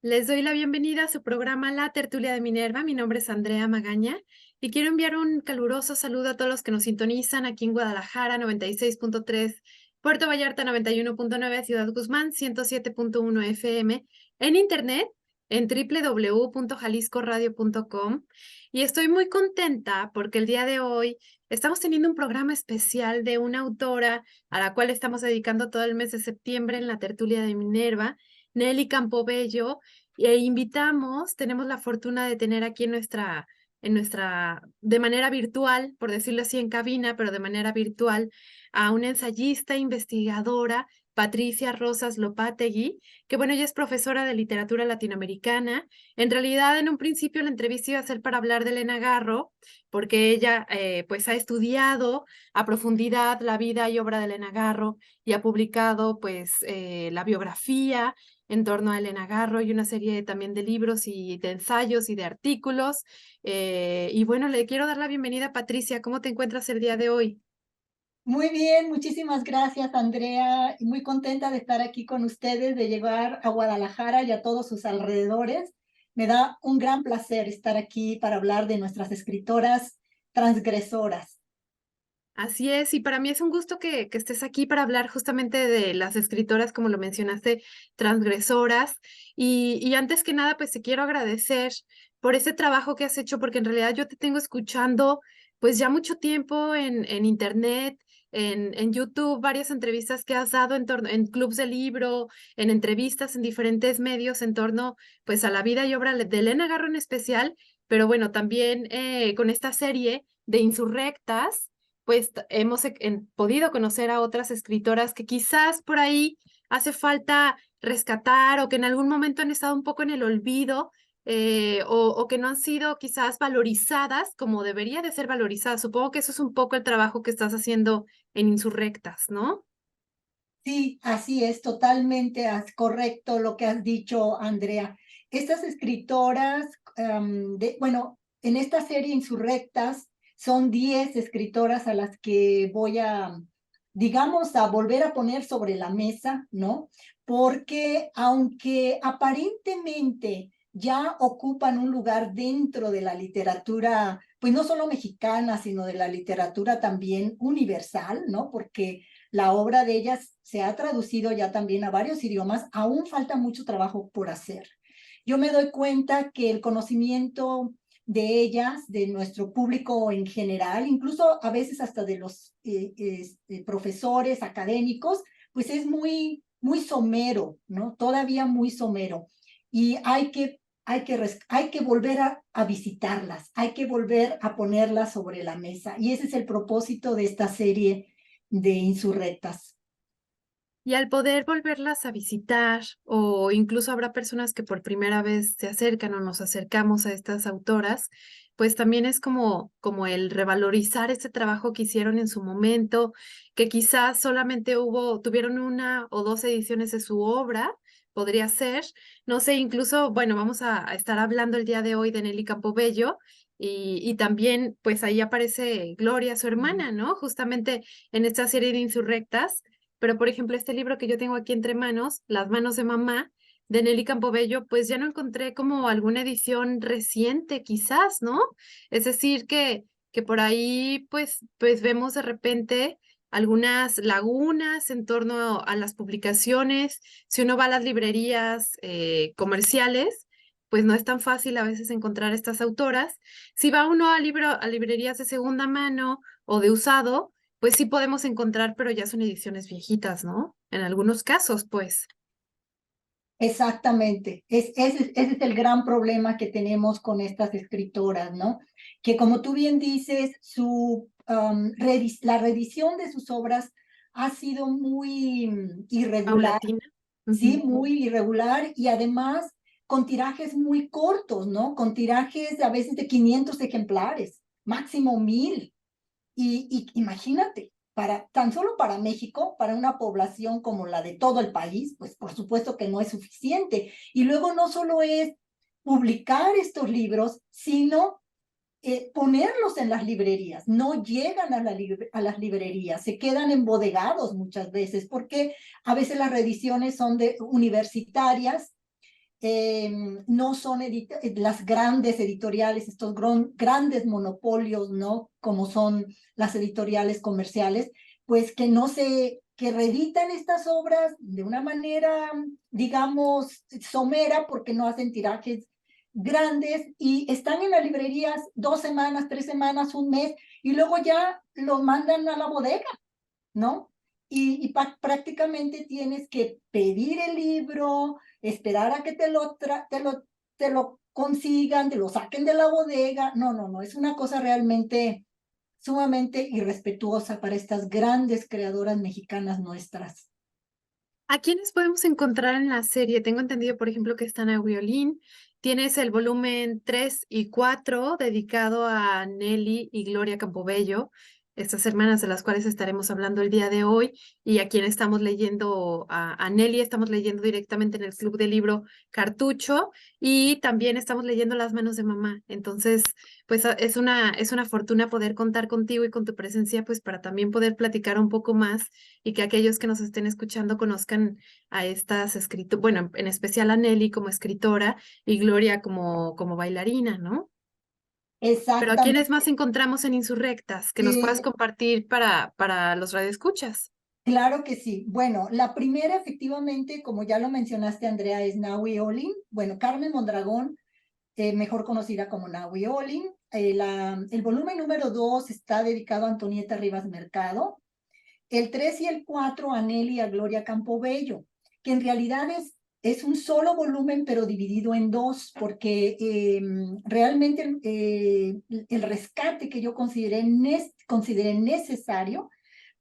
Les doy la bienvenida a su programa La Tertulia de Minerva. Mi nombre es Andrea Magaña y quiero enviar un caluroso saludo a todos los que nos sintonizan aquí en Guadalajara 96.3, Puerto Vallarta 91.9, Ciudad Guzmán 107.1 FM, en internet en www.jaliscoradio.com. Y estoy muy contenta porque el día de hoy estamos teniendo un programa especial de una autora a la cual estamos dedicando todo el mes de septiembre en la Tertulia de Minerva, Nelly Campobello. Tenemos la fortuna de tener aquí de manera virtual, por decirlo así, en cabina, pero de manera virtual, a una ensayista, investigadora, Patricia Rosas Lopategui, que bueno, ella es profesora de literatura latinoamericana. En realidad, en un principio la entrevista iba a ser para hablar de Elena Garro, porque ella pues ha estudiado a profundidad la vida y obra de Elena Garro y ha publicado pues la biografía en torno a Elena Garro y una serie también de libros y de ensayos y de artículos. Y bueno, le quiero dar la bienvenida a Patricia. ¿Cómo te encuentras el día de hoy? Muy bien, muchísimas gracias, Andrea. Y muy contenta de estar aquí con ustedes, de llegar a Guadalajara y a todos sus alrededores. Me da un gran placer estar aquí para hablar de nuestras escritoras transgresoras. Así es, y para mí es un gusto que estés aquí para hablar justamente de las escritoras, como lo mencionaste, transgresoras. Y antes que nada, pues te quiero agradecer por ese trabajo que has hecho, porque en realidad yo te tengo escuchando pues ya mucho tiempo en internet, en YouTube, varias entrevistas que has dado en clubs de libro, en entrevistas en diferentes medios en torno pues a la vida y obra de Elena Garro en especial, pero bueno, también con esta serie de Insurrectas pues hemos podido conocer a otras escritoras que quizás por ahí hace falta rescatar o que en algún momento han estado un poco en el olvido, o que no han sido quizás valorizadas como debería de ser valorizadas. Supongo que eso es un poco el trabajo que estás haciendo en Insurrectas, ¿no? Sí, así es, totalmente correcto lo que has dicho, Andrea. Estas escritoras, bueno, en esta serie Insurrectas son 10 escritoras a las que voy a, digamos, a volver a poner sobre la mesa, ¿no? Porque aunque aparentemente ya ocupan un lugar dentro de la literatura, pues no solo mexicana, sino de la literatura también universal, ¿no? Porque la obra de ellas se ha traducido ya también a varios idiomas, aún falta mucho trabajo por hacer. Yo me doy cuenta que el conocimiento de ellas, de nuestro público en general, incluso a veces hasta de los profesores académicos, pues es muy somero, ¿no? Todavía muy somero. Y hay que volver a visitarlas, hay que volver a ponerlas sobre la mesa. Y ese es el propósito de esta serie de Insurrectas. Y al poder volverlas a visitar, o incluso habrá personas que por primera vez se acercan o nos acercamos a estas autoras, pues también es como el revalorizar ese trabajo que hicieron en su momento, que quizás solamente tuvieron una o dos ediciones de su obra, podría ser, no sé, incluso, bueno, vamos a estar hablando el día de hoy de Nelly Campobello. Y también, pues ahí aparece Gloria, su hermana, ¿no? Justamente en esta serie de Insurrectas, pero, por ejemplo, este libro que yo tengo aquí entre manos, Las manos de mamá, de Nelly Campobello, pues ya no encontré como alguna edición reciente, quizás, ¿no? Es decir, que por ahí, pues vemos de repente algunas lagunas en torno a las publicaciones. Si uno va a las librerías comerciales, pues no es tan fácil a veces encontrar estas autoras. Si va uno a librerías de segunda mano o de usado, pues sí podemos encontrar, pero ya son ediciones viejitas, ¿no? En algunos casos, pues. Exactamente. Ese es el gran problema que tenemos con estas escritoras, ¿no? Que como tú bien dices, la reedición de sus obras ha sido muy irregular, Paulatina. ¿sí? Ujú. Muy irregular y además con tirajes muy cortos, ¿no? Con tirajes a veces de 500 ejemplares, máximo 1000. Y imagínate, tan solo para México, para una población como la de todo el país, pues por supuesto que no es suficiente. Y luego no solo es publicar estos libros, sino ponerlos en las librerías. No llegan a las librerías, se quedan embodegados muchas veces, porque a veces las reediciones son universitarias no son las grandes editoriales, estos grandes monopolios, ¿no? Como son las editoriales comerciales, pues que reeditan estas obras de una manera, digamos, somera, porque no hacen tirajes grandes y están en las librerías 2 semanas, 3 semanas, un mes, y luego ya los mandan a la bodega, ¿no? Y prácticamente tienes que pedir el libro, esperar a que te lo consigan, te lo saquen de la bodega. No, no, no, es una cosa realmente sumamente irrespetuosa para estas grandes creadoras mexicanas nuestras. ¿A quiénes podemos encontrar en la serie? Tengo entendido, por ejemplo, que están a Violín. Tienes el volumen 3 y 4 dedicado a Nelly y Gloria Campobello, estas hermanas de las cuales estaremos hablando el día de hoy, y a quien estamos leyendo, a Nelly estamos leyendo directamente en el Club del Libro Cartucho, y también estamos leyendo Las manos de mamá. Entonces, pues es una fortuna poder contar contigo y con tu presencia, pues para también poder platicar un poco más y que aquellos que nos estén escuchando conozcan a estas escritoras, bueno, en especial a Nelly como escritora y Gloria como bailarina, ¿no? Pero ¿a quiénes Exactamente. más encontramos en Insurrectas que nos puedas compartir para los radioescuchas? Claro que sí. Bueno, la primera, efectivamente, como ya lo mencionaste, Andrea, es Nahui Olin. Bueno, Carmen Mondragón, mejor conocida como Nahui Olin. El volumen número 2 está dedicado a Antonieta Rivas Mercado. El 3 y el 4 a Nelly y a Gloria Campobello, que en realidad es un solo volumen, pero dividido en dos, porque realmente el rescate que yo consideré necesario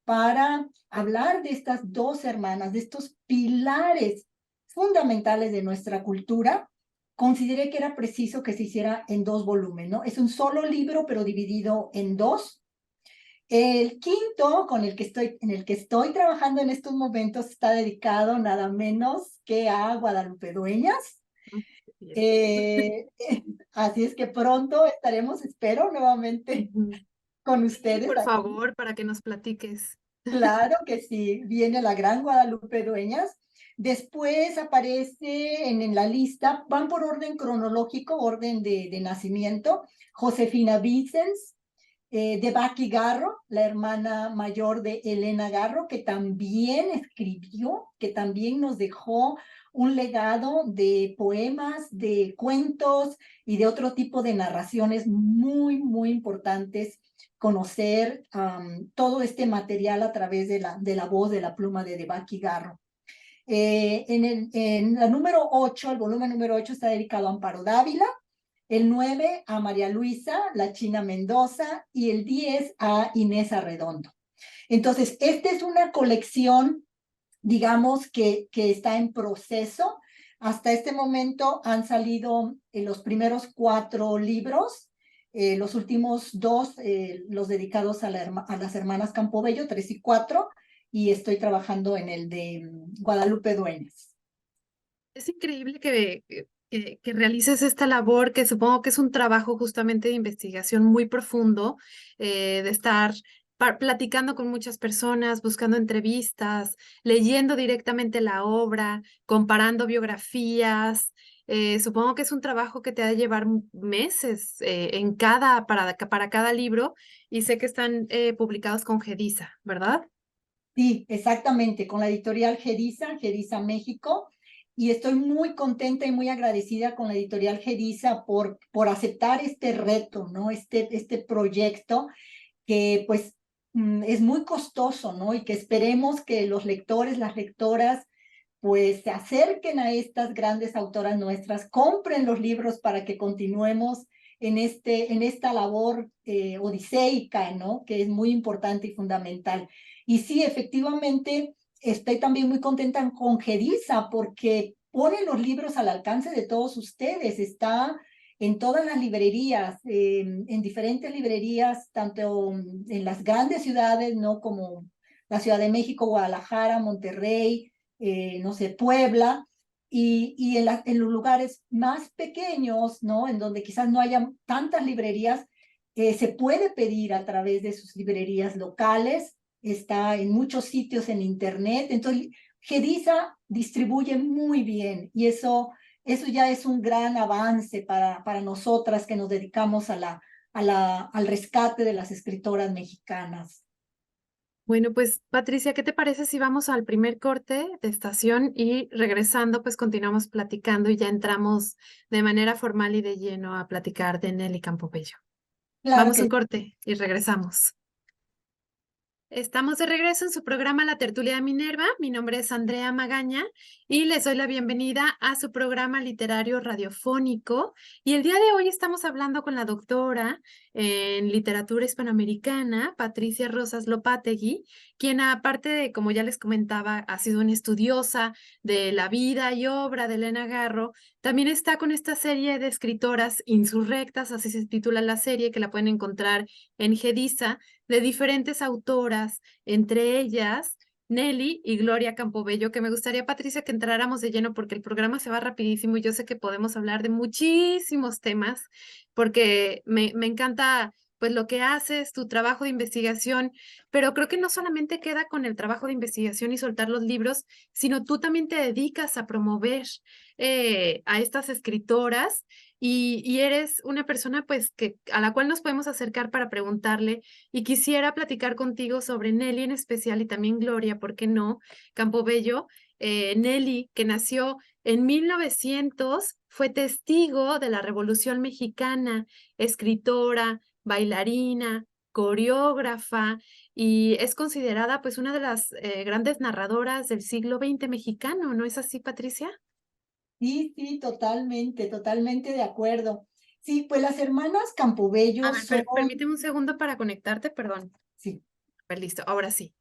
para hablar de estas dos hermanas, de estos pilares fundamentales de nuestra cultura, consideré que era preciso que se hiciera en dos volúmenes, ¿no? Es un solo libro, pero dividido en dos. El quinto, en el que estoy trabajando en estos momentos, está dedicado nada menos que a Guadalupe Dueñas. Bien. Eh, Así es que pronto estaremos, espero, nuevamente Ujú. con Sí, ustedes por aquí. favor, para que nos platiques. Claro que sí, viene la gran Guadalupe Dueñas. Después aparece en la lista, van por orden cronológico, orden de nacimiento, Josefina Vicens, de Baki Garro, la hermana mayor de Elena Garro, que también escribió, que también nos dejó un legado de poemas, de cuentos y de otro tipo de narraciones muy, muy importantes. Conocer todo este material a través de la voz, de la pluma de Baki Garro. En la número 8, el volumen número 8 está dedicado a Amparo Dávila, el 9 a María Luisa, la China Mendoza, y el 10 a Inés Arredondo. Entonces, esta es una colección, digamos, que está en proceso. Hasta este momento han salido los primeros 4 libros, los últimos 2, los dedicados a las hermanas Campobello, 3 y 4, y estoy trabajando en el de Guadalupe Dueñas. Es increíble que realices esta labor, que supongo que es un trabajo justamente de investigación muy profundo, de estar platicando con muchas personas, buscando entrevistas, leyendo directamente la obra, comparando biografías. Supongo que es un trabajo que te ha de llevar meses para cada libro, y sé que están publicados con Gedisa, ¿verdad? Sí, exactamente, con la editorial Gedisa, Gedisa México, y estoy muy contenta y muy agradecida con la editorial Gedisa por aceptar este reto, ¿no? Este proyecto que pues es muy costoso, ¿no? Y que esperemos que los lectores, las lectoras, pues se acerquen a estas grandes autoras nuestras, compren los libros para que continuemos en esta labor odiseica, ¿no? Que es muy importante y fundamental. Y sí, efectivamente, estoy también muy contenta con Gedisa porque pone los libros al alcance de todos ustedes. Está en todas las librerías, en diferentes librerías, tanto en las grandes ciudades, ¿no? Como la Ciudad de México, Guadalajara, Monterrey, no sé, Puebla, y en los lugares más pequeños, ¿no? En donde quizás no haya tantas librerías, se puede pedir a través de sus librerías locales, está en muchos sitios en internet, entonces Gedisa distribuye muy bien y eso Eso ya es un gran avance para nosotras que nos dedicamos al rescate de las escritoras mexicanas. Bueno, pues Patricia, ¿qué te parece si vamos al primer corte de estación y regresando, pues continuamos platicando y ya entramos de manera formal y de lleno a platicar de Nelly Campobello? Claro Vamos a que un corte y regresamos. Estamos de regreso en su programa La Tertulia de Minerva. Mi nombre es Andrea Magaña y les doy la bienvenida a su programa literario radiofónico. Y el día de hoy estamos hablando con la doctora en literatura hispanoamericana, Patricia Rosas Lopategui, quien aparte de, como ya les comentaba, ha sido una estudiosa de la vida y obra de Elena Garro. También está con esta serie de escritoras insurrectas, así se titula la serie, que la pueden encontrar en Gedisa, de diferentes autoras, entre ellas Nelly y Gloria Campobello, que me gustaría, Patricia, que entráramos de lleno porque el programa se va rapidísimo y yo sé que podemos hablar de muchísimos temas, porque me encanta pues lo que haces, tu trabajo de investigación, pero creo que no solamente queda con el trabajo de investigación y soltar los libros, sino tú también te dedicas a promover a estas escritoras y eres una persona pues que a la cual nos podemos acercar para preguntarle y quisiera platicar contigo sobre Nelly en especial y también Gloria, ¿por qué no? Campobello. Nelly, que nació en 1900, fue testigo de la Revolución Mexicana, escritora, bailarina, coreógrafa y es considerada pues una de las grandes narradoras del siglo XX mexicano, ¿no es así, Patricia? sí, sí, totalmente, totalmente de acuerdo. Sí, pues las hermanas A Campobello ver, son, permíteme un segundo para conectarte, perdón. sí, A ver, listo, ahora sí.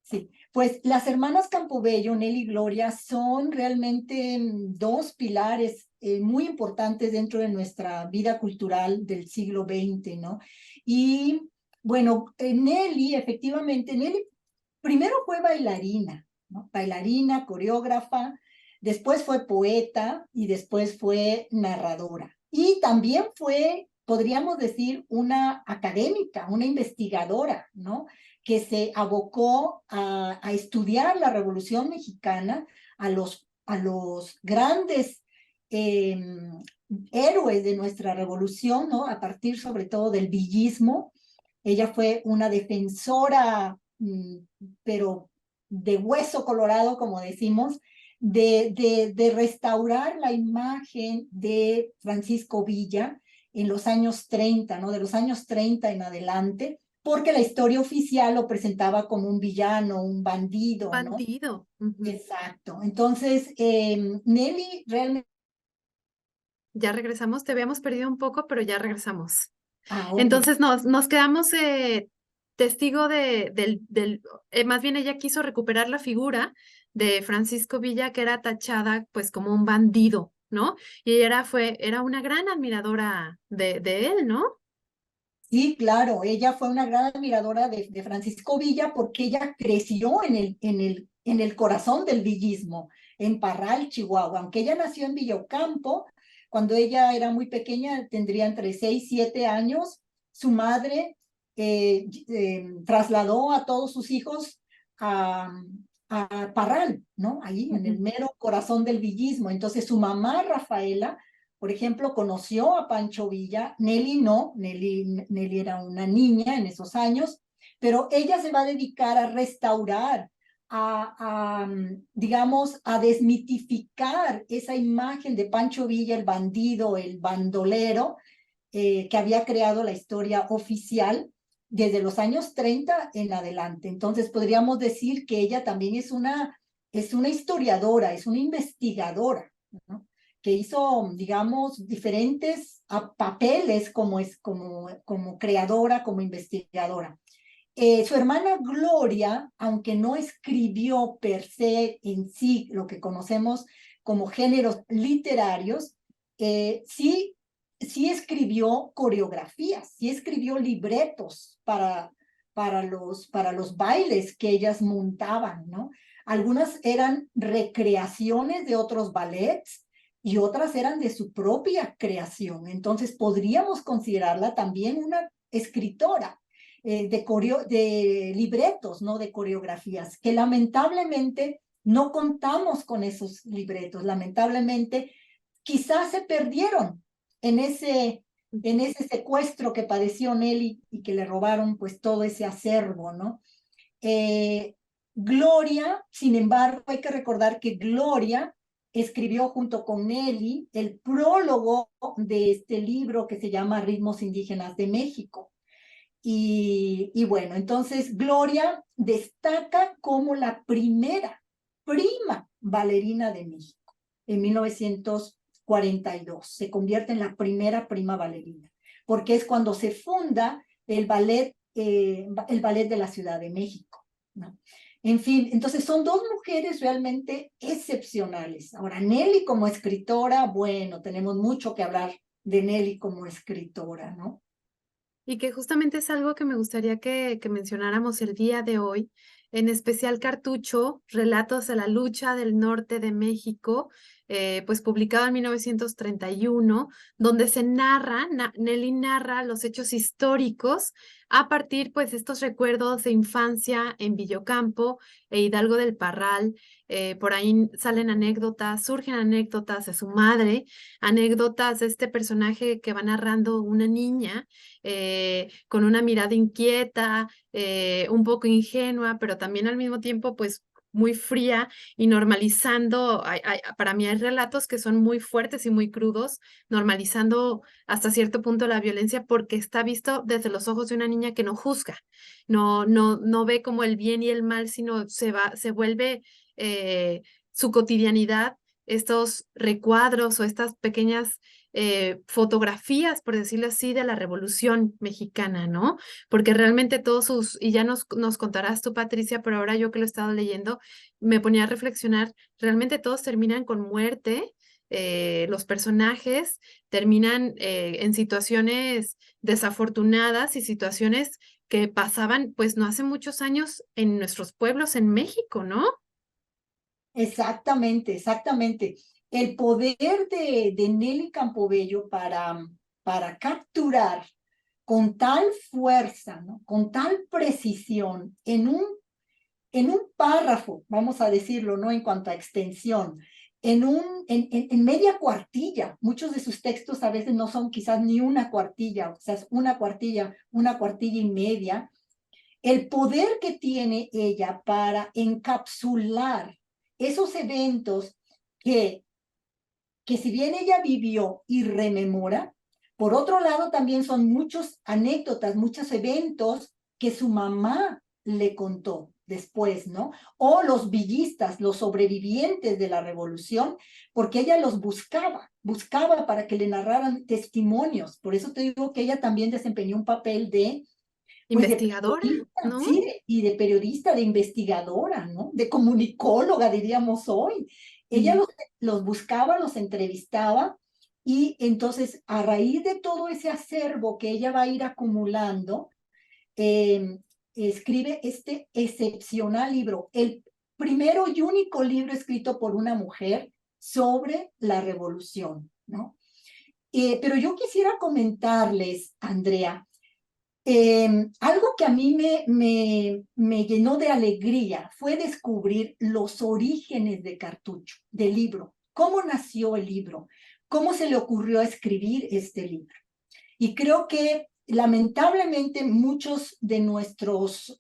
sí, pues las hermanas Campobello, Nelly y Gloria, son realmente dos pilares muy importantes dentro de nuestra vida cultural del siglo XX, ¿no? Y bueno, Nelly, efectivamente, Nelly primero fue bailarina, ¿no? Bailarina, coreógrafa, después fue poeta y después fue narradora. Y también fue, podríamos decir, una académica, una investigadora, ¿no? Que se abocó a estudiar la Revolución Mexicana, a los grandes eh, héroes de nuestra revolución, ¿no? A partir sobre todo del villismo. Ella fue una defensora, pero de hueso colorado, como decimos, de restaurar la imagen de Francisco Villa en los años 30, ¿no? De los años 30 en adelante, porque la historia oficial lo presentaba como un villano, un bandido, ¿no? Bandido. Ujú. Exacto. Entonces, Nelly realmente... Ya regresamos, te habíamos perdido un poco, pero ya regresamos. Ah, ok. Entonces nos quedamos testigo más bien ella quiso recuperar la figura de Francisco Villa, que era tachada pues como un bandido, ¿no? Y era una gran admiradora de él, ¿no? Sí, claro, ella fue una gran admiradora de Francisco Villa porque ella creció en el corazón del villismo, en Parral, Chihuahua. Aunque ella nació en Villocampo, cuando ella era muy pequeña, tendría entre 6 y 7 años, su madre trasladó a todos sus hijos a, a Parral, ¿no? Ahí, en el Ujú. mero corazón del villismo. Entonces, su mamá, Rafaela, por ejemplo, conoció a Pancho Villa, Nelly no, Nelly era una niña en esos años, pero ella se va a dedicar a restaurar, digamos, a desmitificar esa imagen de Pancho Villa, el bandido, el bandolero, que había creado la historia oficial desde los años 30 en adelante. Entonces, podríamos decir que ella también es una historiadora, es una investigadora, ¿no? Que hizo, digamos, diferentes papeles como creadora, como investigadora. Su hermana Gloria, aunque no escribió per se en sí lo que conocemos como géneros literarios, sí escribió coreografías, sí escribió libretos para los bailes que ellas montaban, ¿no? Algunas eran recreaciones de otros ballets y otras eran de su propia creación. Entonces podríamos considerarla también una escritora de libretos, ¿no? De coreografías, que lamentablemente no contamos con esos libretos. Lamentablemente quizás se perdieron en ese secuestro que padeció Nelly y que le robaron pues todo ese acervo, ¿no? Gloria, sin embargo, hay que recordar que Gloria escribió junto con Nelly el prólogo de este libro que se llama Ritmos Indígenas de México. Y bueno, entonces Gloria destaca como la primera prima bailarina de México en 1942. Se convierte en la primera prima bailarina, porque es cuando se funda el ballet de la Ciudad de México, ¿no? En fin, entonces son dos mujeres realmente excepcionales. Ahora, Nelly como escritora, bueno, tenemos mucho que hablar de Nelly como escritora, ¿no? Y que justamente es algo que me gustaría que mencionáramos el día de hoy, en especial Cartucho, Relatos de la Lucha del Norte de México, pues publicado en 1931, donde se narra, Nelly narra los hechos históricos a partir pues de estos recuerdos de infancia en Villocampo e Hidalgo del Parral. Por ahí salen anécdotas, surgen anécdotas de su madre, anécdotas de este personaje que va narrando una niña con una mirada inquieta, un poco ingenua, pero también al mismo tiempo, pues muy fría y normalizando, para mí hay relatos que son muy fuertes y muy crudos, normalizando hasta cierto punto la violencia porque está visto desde los ojos de una niña que no juzga, no ve como el bien y el mal, sino se vuelve su cotidianidad, estos recuadros o estas pequeñas fotografías, por decirlo así, de la Revolución Mexicana, ¿no? Porque realmente todos y ya nos contarás tú, Patricia, pero ahora yo que lo he estado leyendo, me ponía a reflexionar, realmente todos terminan con muerte, los personajes terminan en situaciones desafortunadas y situaciones que pasaban, pues no hace muchos años en nuestros pueblos en México, ¿no? Exactamente, exactamente. El poder de Nelly Campobello para capturar con tal fuerza, ¿no? Con tal precisión, en un párrafo, vamos a decirlo, ¿no? En cuanto a extensión, en media cuartilla. Muchos de sus textos a veces no son quizás ni una cuartilla, o sea, es una cuartilla y media. El poder que tiene ella para encapsular esos eventos que, que si bien ella vivió y rememora, por otro lado también son muchos anécdotas, muchos eventos que su mamá le contó después, ¿no? O los villistas, los sobrevivientes de la revolución, porque ella los buscaba para que le narraran testimonios. Por eso te digo que ella también desempeñó un papel de pues de Investigadora, periodista, ¿no? sí, y de periodista, de investigadora, ¿no? De comunicóloga, diríamos hoy. Ella los buscaba, los entrevistaba, y entonces a raíz de todo ese acervo que ella va a ir acumulando, eh, escribe este excepcional libro, el primero y único libro escrito por una mujer sobre la revolución, ¿no? Pero yo quisiera comentarles, Andrea, algo que a mí me llenó de alegría fue descubrir los orígenes de Cartucho, del libro, cómo nació el libro, cómo se le ocurrió escribir este libro. Y creo que lamentablemente muchos de nuestros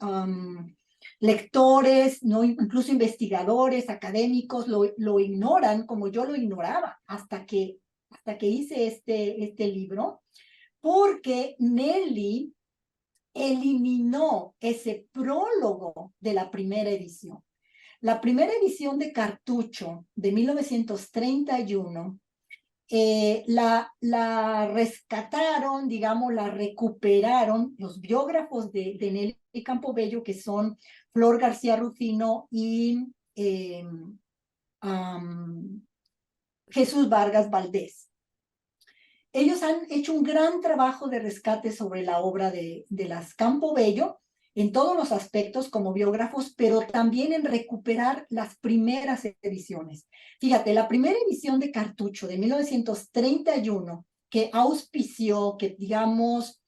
lectores, ¿no? Incluso investigadores, académicos, lo ignoran como yo lo ignoraba hasta que hice este libro, porque Nelly eliminó ese prólogo de la primera edición. La primera edición de Cartucho de 1931 la rescataron, digamos, la recuperaron los biógrafos de Nelly Campobello, que son Flor García Rufino y Jesús Vargas Valdés. Ellos han hecho un gran trabajo de rescate sobre la obra de las Campobello en todos los aspectos como biógrafos, pero también en recuperar las primeras ediciones. Fíjate, la primera edición de Cartucho de 1931, que auspició, que digamos,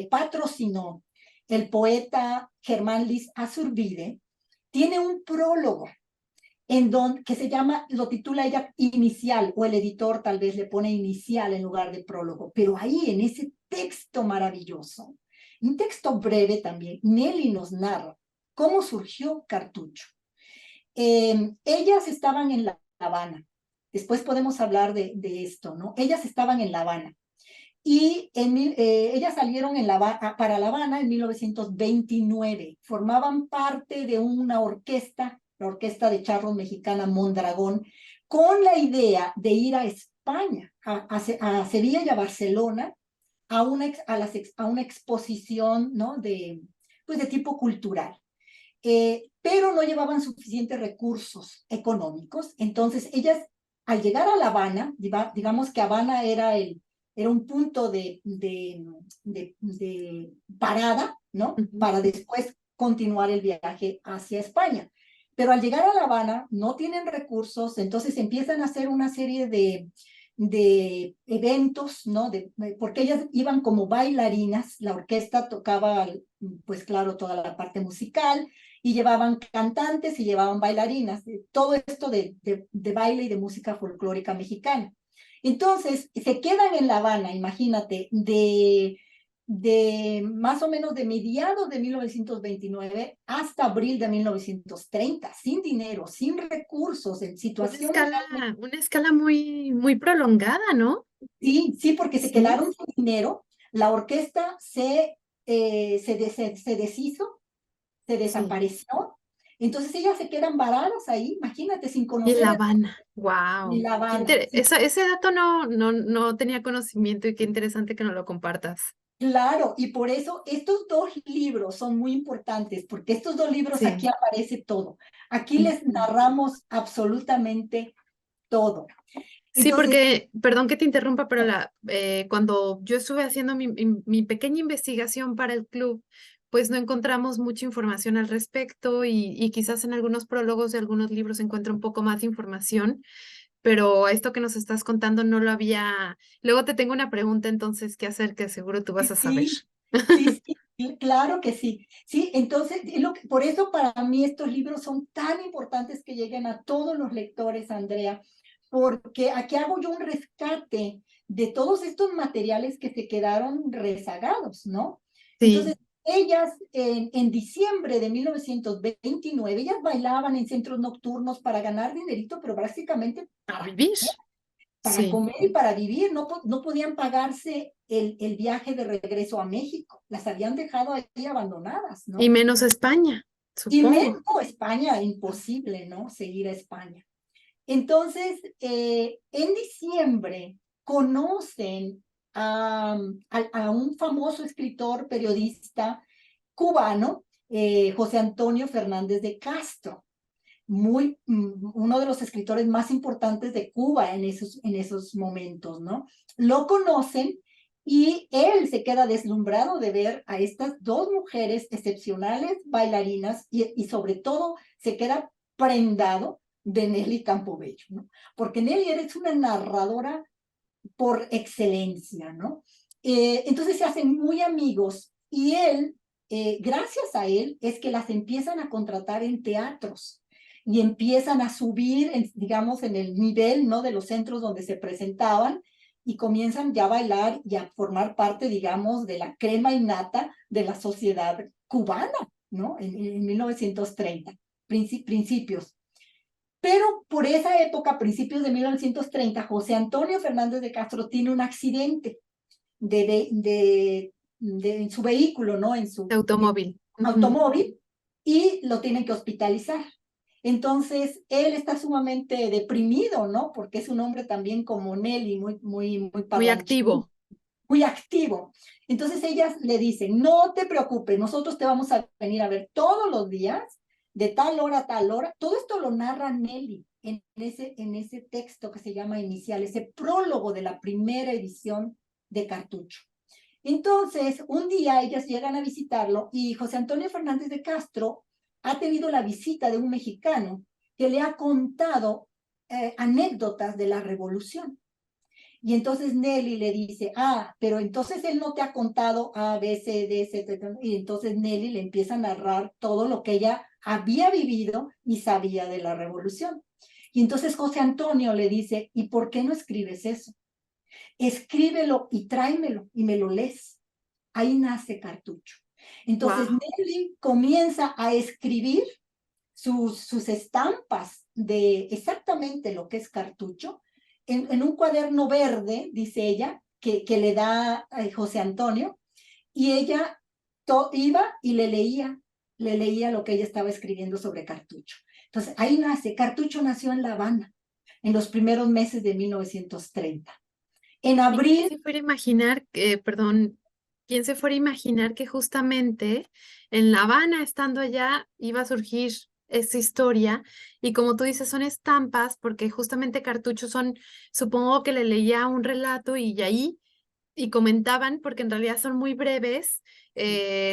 patrocinó el poeta Germán Liz Azurbide, tiene un prólogo que se llama, lo titula ella Inicial, o el editor tal vez le pone Inicial en lugar de prólogo, pero ahí en ese texto maravilloso, un texto breve también, Nelly nos narra cómo surgió Cartucho. Ellas estaban en La Habana, después podemos hablar de esto, ¿no? Ellas estaban en La Habana, y ellas salieron para La Habana en 1929, formaban parte de una orquesta, la orquesta de charros mexicana Mondragón, con la idea de ir a España, a Sevilla y a Barcelona, a una exposición, ¿no? Pues de tipo cultural. Pero no llevaban suficientes recursos económicos, entonces ellas, al llegar a La Habana, digamos que Habana era un punto de parada, ¿no? Para después continuar el viaje hacia España. Pero al llegar a La Habana no tienen recursos, entonces empiezan a hacer una serie de eventos, ¿no? Porque ellas iban como bailarinas, la orquesta tocaba, pues claro, toda la parte musical, y llevaban cantantes y llevaban bailarinas, todo esto de baile y de música folclórica mexicana. Entonces, se quedan en La Habana, imagínate, de más o menos de mediados de 1929 hasta abril de 1930, sin dinero, sin recursos, en situaciones realmente. Una escala muy, muy prolongada, ¿no? Sí, sí, porque se Sí. quedaron sin dinero, la orquesta se deshizo, se Sí. desapareció, entonces ellas se quedan varadas ahí, imagínate, sin Y en conocer La a Habana. ni Wow. La Habana. Ese dato no tenía conocimiento y qué interesante que nos lo compartas. Claro, y por eso estos dos libros son muy importantes, porque estos dos libros aquí Sí. aparece todo. Aquí les Ujú. narramos absolutamente todo. Sí, Entonces, porque, perdón que te interrumpa, pero cuando yo estuve haciendo mi pequeña investigación para el club, pues no encontramos mucha información al respecto y quizás en algunos prólogos de algunos libros se encuentra un poco más de información, pero esto que nos estás contando no lo había. Luego te tengo una pregunta entonces que hacer que seguro tú vas a saber. sí, sí, sí, claro que sí. Sí, entonces, por eso para mí estos libros son tan importantes que lleguen a todos los lectores, Andrea, porque aquí hago yo un rescate de todos estos materiales que se quedaron rezagados, ¿no? Entonces, Sí, ellas en diciembre de 1929, ellas bailaban en centros nocturnos para ganar dinerito, pero básicamente a vivir. para Sí, comer y para vivir, no podían pagarse el viaje de regreso a México, las habían dejado ahí abandonadas, y ¿no? menos España, Y supongo. menos España, imposible, ¿no? Seguir a España. Entonces, en diciembre conocen a un famoso escritor, periodista cubano, José Antonio Fernández de Castro, uno de los escritores más importantes de Cuba en esos momentos, ¿no? Lo conocen y él se queda deslumbrado de ver a estas dos mujeres excepcionales bailarinas y sobre todo se queda prendado de Nelly Campobello, ¿no? Porque Nelly eres una narradora por excelencia, ¿no? Entonces se hacen muy amigos y él, gracias a él, es que las empiezan a contratar en teatros y empiezan a subir, digamos, en el nivel, ¿no? De los centros donde se presentaban y comienzan ya a bailar y a formar parte, digamos, de la crema innata de la sociedad cubana, ¿no? En 1930, principios. Pero por esa época, principios de 1930, José Antonio Fernández de Castro tiene un accidente en su vehículo, ¿no? En su Automóvil. Ujú. automóvil, y lo tienen que hospitalizar. Entonces, él está sumamente deprimido, ¿no? Porque es un hombre también como Nelly, muy Muy parlanchín, activo. muy activo. Entonces ellas le dicen, no te preocupes, nosotros te vamos a venir a ver todos los días, de tal hora a tal hora. Todo esto lo narra Nelly en ese texto que se llama Inicial, ese prólogo de la primera edición de Cartucho. Entonces, un día ellas llegan a visitarlo y José Antonio Fernández de Castro ha tenido la visita de un mexicano que le ha contado anécdotas de la revolución. Y entonces Nelly le dice, pero entonces él no te ha contado A, B, C, D, C, D, y entonces Nelly le empieza a narrar todo lo que ella había vivido y sabía de la revolución. Y entonces José Antonio le dice, ¿y por qué no escribes eso? Escríbelo y tráemelo y me lo lees. Ahí nace Cartucho. Entonces Wow. Nelly comienza a escribir sus estampas de exactamente lo que es Cartucho en un cuaderno verde, dice ella, que le da a José Antonio, y ella iba y le leía lo que ella estaba escribiendo sobre Cartucho. Entonces ahí nace, Cartucho nació en La Habana en los primeros meses de 1930. En ¿Y quién abril, se fuera a imaginar perdón, quién se fuera a imaginar que justamente en La Habana, estando allá, iba a surgir esa historia? Y como tú dices, son estampas, porque justamente Cartucho supongo que le leía un relato y ahí, y comentaban, porque en realidad son muy breves,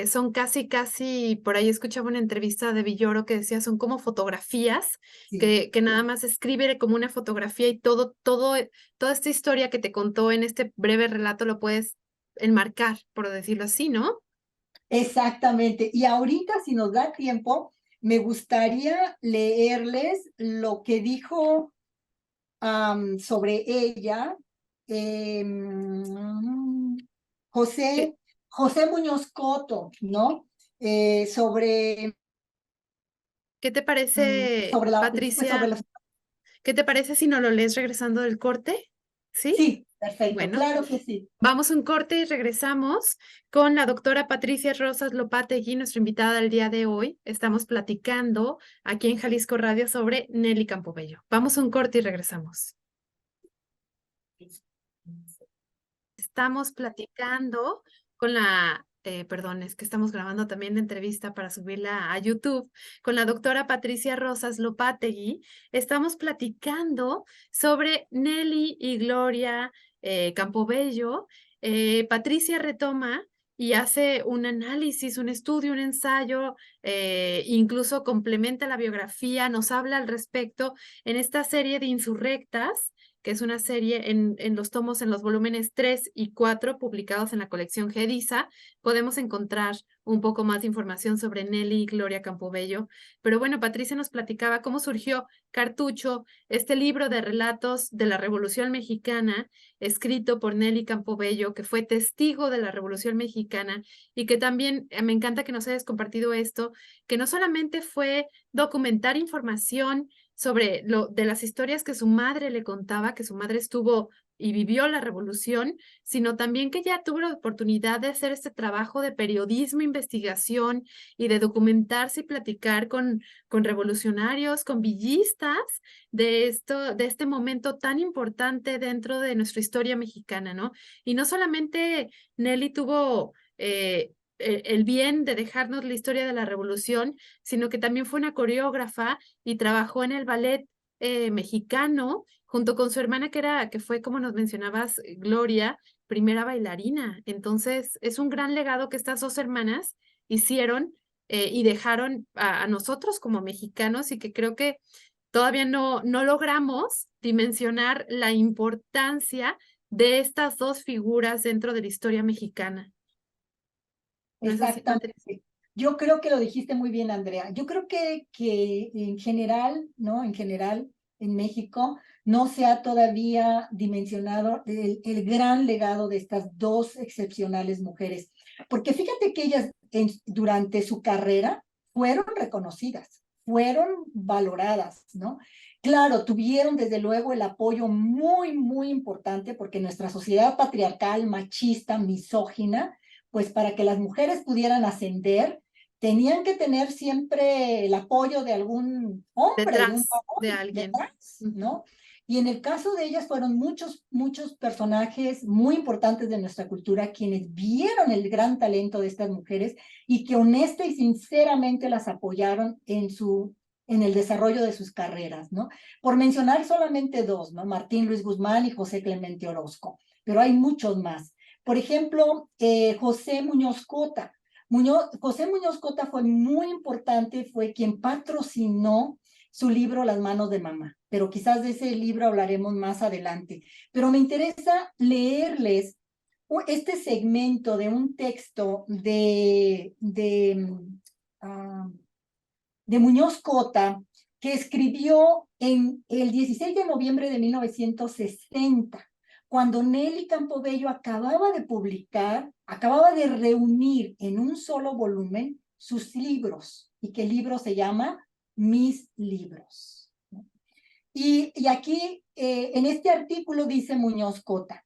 son casi, por ahí escuchaba una entrevista de Villoro que decía, son como fotografías, sí, que nada más escribe como una fotografía y toda esta historia que te contó en este breve relato lo puedes enmarcar, por decirlo así, ¿no? exactamente. Y ahorita, si nos da tiempo, me gustaría leerles lo que dijo sobre ella ¿Qué, José, José Muñoz Coto, ¿no? Sobre, qué te parece, sobre la, pues sobre Patricia? los... ¿Qué te parece si no lo lees regresando del corte? ¿Sí? Sí, perfecto, Bueno. claro que sí. Vamos a un corte y regresamos con la doctora Patricia Rosas Lopategui, nuestra invitada del día de hoy. Estamos platicando aquí en Jalisco Radio sobre Nelly Campobello. Vamos a un corte y regresamos. Estamos platicando con perdón, es que estamos grabando también la entrevista para subirla a YouTube, con la doctora Patricia Rosas Lopategui. Estamos platicando sobre Nelly y Gloria Campobello. Patricia retoma y hace un análisis, un estudio, un ensayo, incluso complementa la biografía, nos habla al respecto en esta serie de Insurrectas, que es una serie en los tomos, en los volúmenes 3 y 4, publicados en la colección Gedisa. Podemos encontrar un poco más de información sobre Nelly y Gloria Campobello. Pero bueno, Patricia nos platicaba cómo surgió Cartucho, este libro de relatos de la Revolución Mexicana, escrito por Nelly Campobello, que fue testigo de la Revolución Mexicana y que también, me encanta que nos hayas compartido esto, que no solamente fue documentar información sobre de las historias que su madre le contaba, que su madre estuvo y vivió la revolución, sino también que ella tuvo la oportunidad de hacer este trabajo de periodismo, investigación y de documentarse y platicar con revolucionarios, con villistas de este momento tan importante dentro de nuestra historia mexicana, ¿no? Y no solamente Nelly tuvo el bien de dejarnos la historia de la revolución, sino que también fue una coreógrafa y trabajó en el ballet mexicano junto con su hermana que fue, como nos mencionabas, Gloria, primera bailarina. Entonces, es un gran legado que estas dos hermanas hicieron y dejaron a nosotros como mexicanos y que creo que todavía no logramos dimensionar la importancia de estas dos figuras dentro de la historia mexicana. ¿No es así, Patricia? Exactamente. Yo creo que lo dijiste muy bien, Andrea. Yo creo que en general, ¿no? En general, en México, no se ha todavía dimensionado el gran legado de estas dos excepcionales mujeres. Porque fíjate que ellas durante su carrera fueron reconocidas, fueron valoradas, ¿no? Claro, tuvieron desde luego el apoyo muy, muy importante porque nuestra sociedad patriarcal, machista, misógina, pues para que las mujeres pudieran ascender, tenían que tener siempre el apoyo de algún hombre, de un Detrás de varón alguien. detrás, ¿no? Y en el caso de ellas fueron muchos, muchos personajes muy importantes de nuestra cultura quienes vieron el gran talento de estas mujeres y que honesta y sinceramente las apoyaron en el desarrollo de sus carreras, ¿no? Por mencionar solamente dos, ¿no? Martín Luis Guzmán y José Clemente Orozco, pero hay muchos más. Por ejemplo, José Muñoz Cota. José Muñoz Cota fue muy importante, fue quien patrocinó su libro Las manos de mamá, pero quizás de ese libro hablaremos más adelante. Pero me interesa leerles este segmento de un texto de de Muñoz Cota, que escribió en el 16 de noviembre de 1960, cuando Nelly Campobello acababa de publicar, acababa de reunir en un solo volumen sus libros, y que el libro se llama Mis libros. Y aquí, en este artículo dice Muñoz Cota,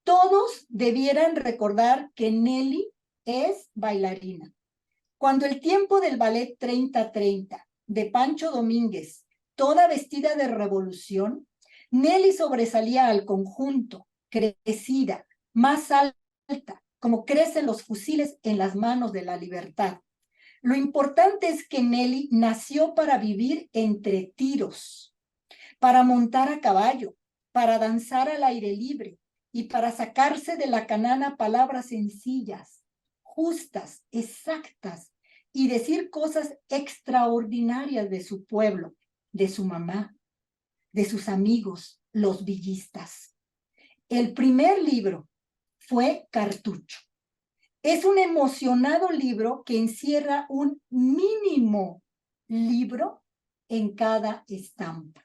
todos debieran recordar que Nelly es bailarina. Cuando el tiempo del ballet 30-30 de Pancho Domínguez, toda vestida de revolución, Nelly sobresalía al conjunto, crecida, más alta, como crecen los fusiles en las manos de la libertad. Lo importante es que Nelly nació para vivir entre tiros, para montar a caballo, para danzar al aire libre y para sacarse de la canana palabras sencillas, justas, exactas, y decir cosas extraordinarias de su pueblo, de su mamá, de sus amigos, los villistas. El primer libro fue Cartucho. Es un emocionado libro que encierra un mínimo libro en cada estampa.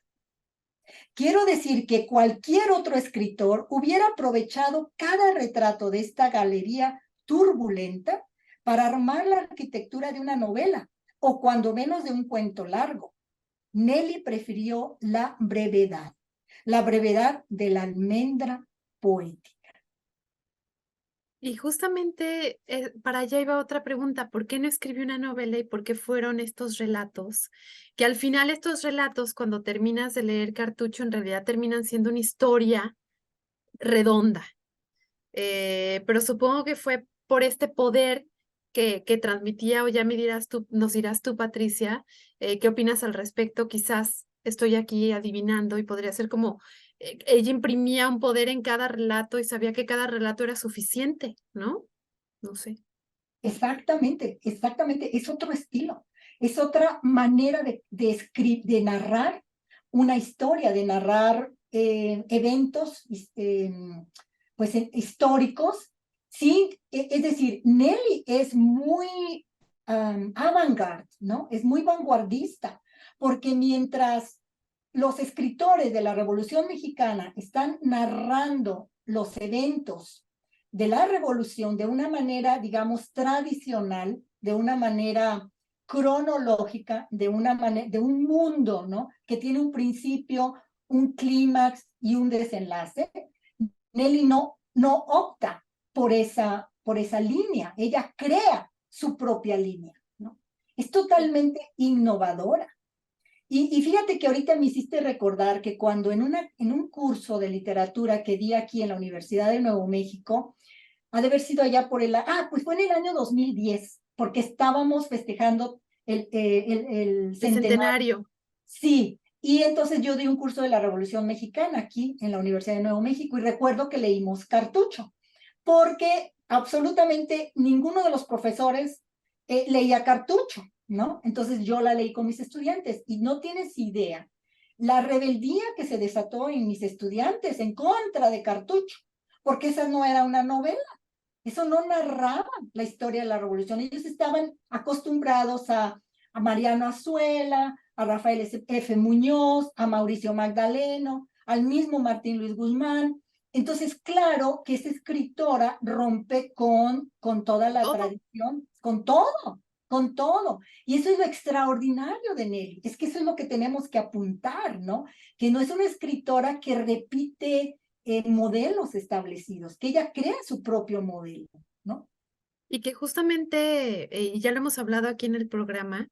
Quiero decir que cualquier otro escritor hubiera aprovechado cada retrato de esta galería turbulenta para armar la arquitectura de una novela, o cuando menos de un cuento largo. Nelly prefirió la brevedad de la almendra poética. Y justamente para allá iba otra pregunta, ¿por qué no escribió una novela y por qué fueron estos relatos? Que al final estos relatos, cuando terminas de leer Cartucho, en realidad terminan siendo una historia redonda. Pero supongo que fue por este poder que transmitía, o ya me dirás tú, nos dirás tú, Patricia, ¿qué opinas al respecto? Quizás estoy aquí adivinando y podría ser como ella imprimía un poder en cada relato y sabía que cada relato era suficiente, ¿no? No sé. Exactamente, exactamente. Es otro estilo, es otra manera de narrar una historia, de narrar eventos pues, históricos. Sí, es decir, Nelly es muy avant-garde, ¿no? Es muy vanguardista, porque mientras los escritores de la Revolución Mexicana están narrando los eventos de la revolución de una manera, digamos, tradicional, de una manera cronológica, de un mundo, ¿no? Que tiene un principio, un clímax y un desenlace. Nelly no opta por esa línea, ella crea su propia línea, ¿no? Es totalmente innovadora. Y fíjate que ahorita me hiciste recordar que cuando en un curso de literatura que di aquí en la Universidad de Nuevo México, ha de haber sido allá pues fue en el año 2010, porque estábamos festejando el El centenario. centenario. Sí, y entonces yo di un curso de la Revolución Mexicana aquí en la Universidad de Nuevo México y recuerdo que leímos Cartucho, porque absolutamente ninguno de los profesores leía Cartucho, ¿no? Entonces yo la leí con mis estudiantes y no tienes idea la rebeldía que se desató en mis estudiantes en contra de Cartucho, porque esa no era una novela. Eso no narraba la historia de la revolución. Ellos estaban acostumbrados a Mariano Azuela, a Rafael F. Muñoz, a Mauricio Magdaleno, al mismo Martín Luis Guzmán. Entonces, claro que esa escritora rompe con toda la Todo. tradición, con todo, con todo. Y eso es lo extraordinario de Nelly. Es que eso es lo que tenemos que apuntar, ¿no? Que no es una escritora que repite modelos establecidos, que ella crea su propio modelo, ¿no? Y que justamente, y ya lo hemos hablado aquí en el programa,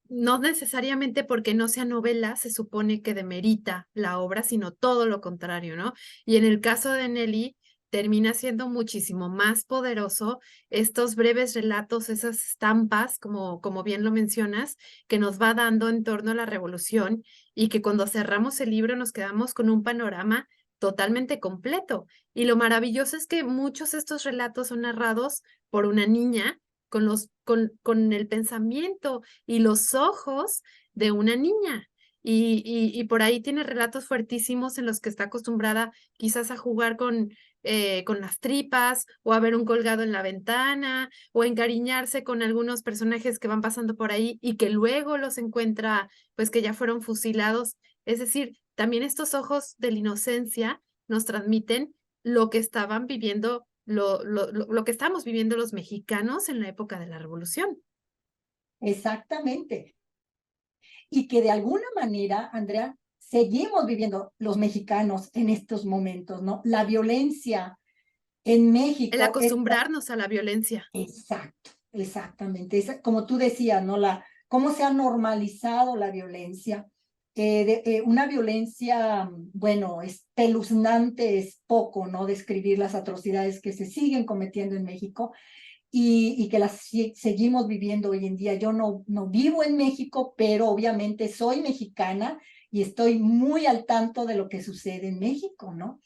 no necesariamente porque no sea novela se supone que demerita la obra, sino todo lo contrario, ¿no? Y en el caso de Nelly, termina siendo muchísimo más poderoso estos breves relatos, esas estampas, como bien lo mencionas, que nos va dando en torno a la revolución y que cuando cerramos el libro nos quedamos con un panorama totalmente completo. Y lo maravilloso es que muchos de estos relatos son narrados por una niña con el pensamiento y los ojos de una niña. y por ahí tiene relatos fuertísimos en los que está acostumbrada quizás a jugar con las tripas o a ver un colgado en la ventana o encariñarse con algunos personajes que van pasando por ahí y que luego los encuentra pues que ya fueron fusilados. Es decir, también estos ojos de la inocencia nos transmiten lo que estaban viviendo, lo que estamos viviendo los mexicanos en la época de la Revolución. Exactamente. Y que de alguna manera, Andrea, seguimos viviendo los mexicanos en estos momentos, ¿no? La violencia en El México es acostumbrarnos a la violencia. exacto, exactamente. Como tú decías, ¿no? Cómo se ha normalizado la violencia. Una violencia, bueno, espeluznante es poco, ¿no? Describir las atrocidades que se siguen cometiendo en México y que las seguimos viviendo hoy en día. Yo no vivo en México, pero obviamente soy mexicana y estoy muy al tanto de lo que sucede en México, ¿no?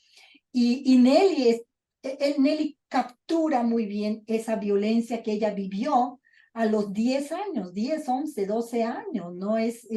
Y Nelly captura muy bien esa violencia que ella vivió a los 10 años, 10, 11, 12 años, ¿no? Es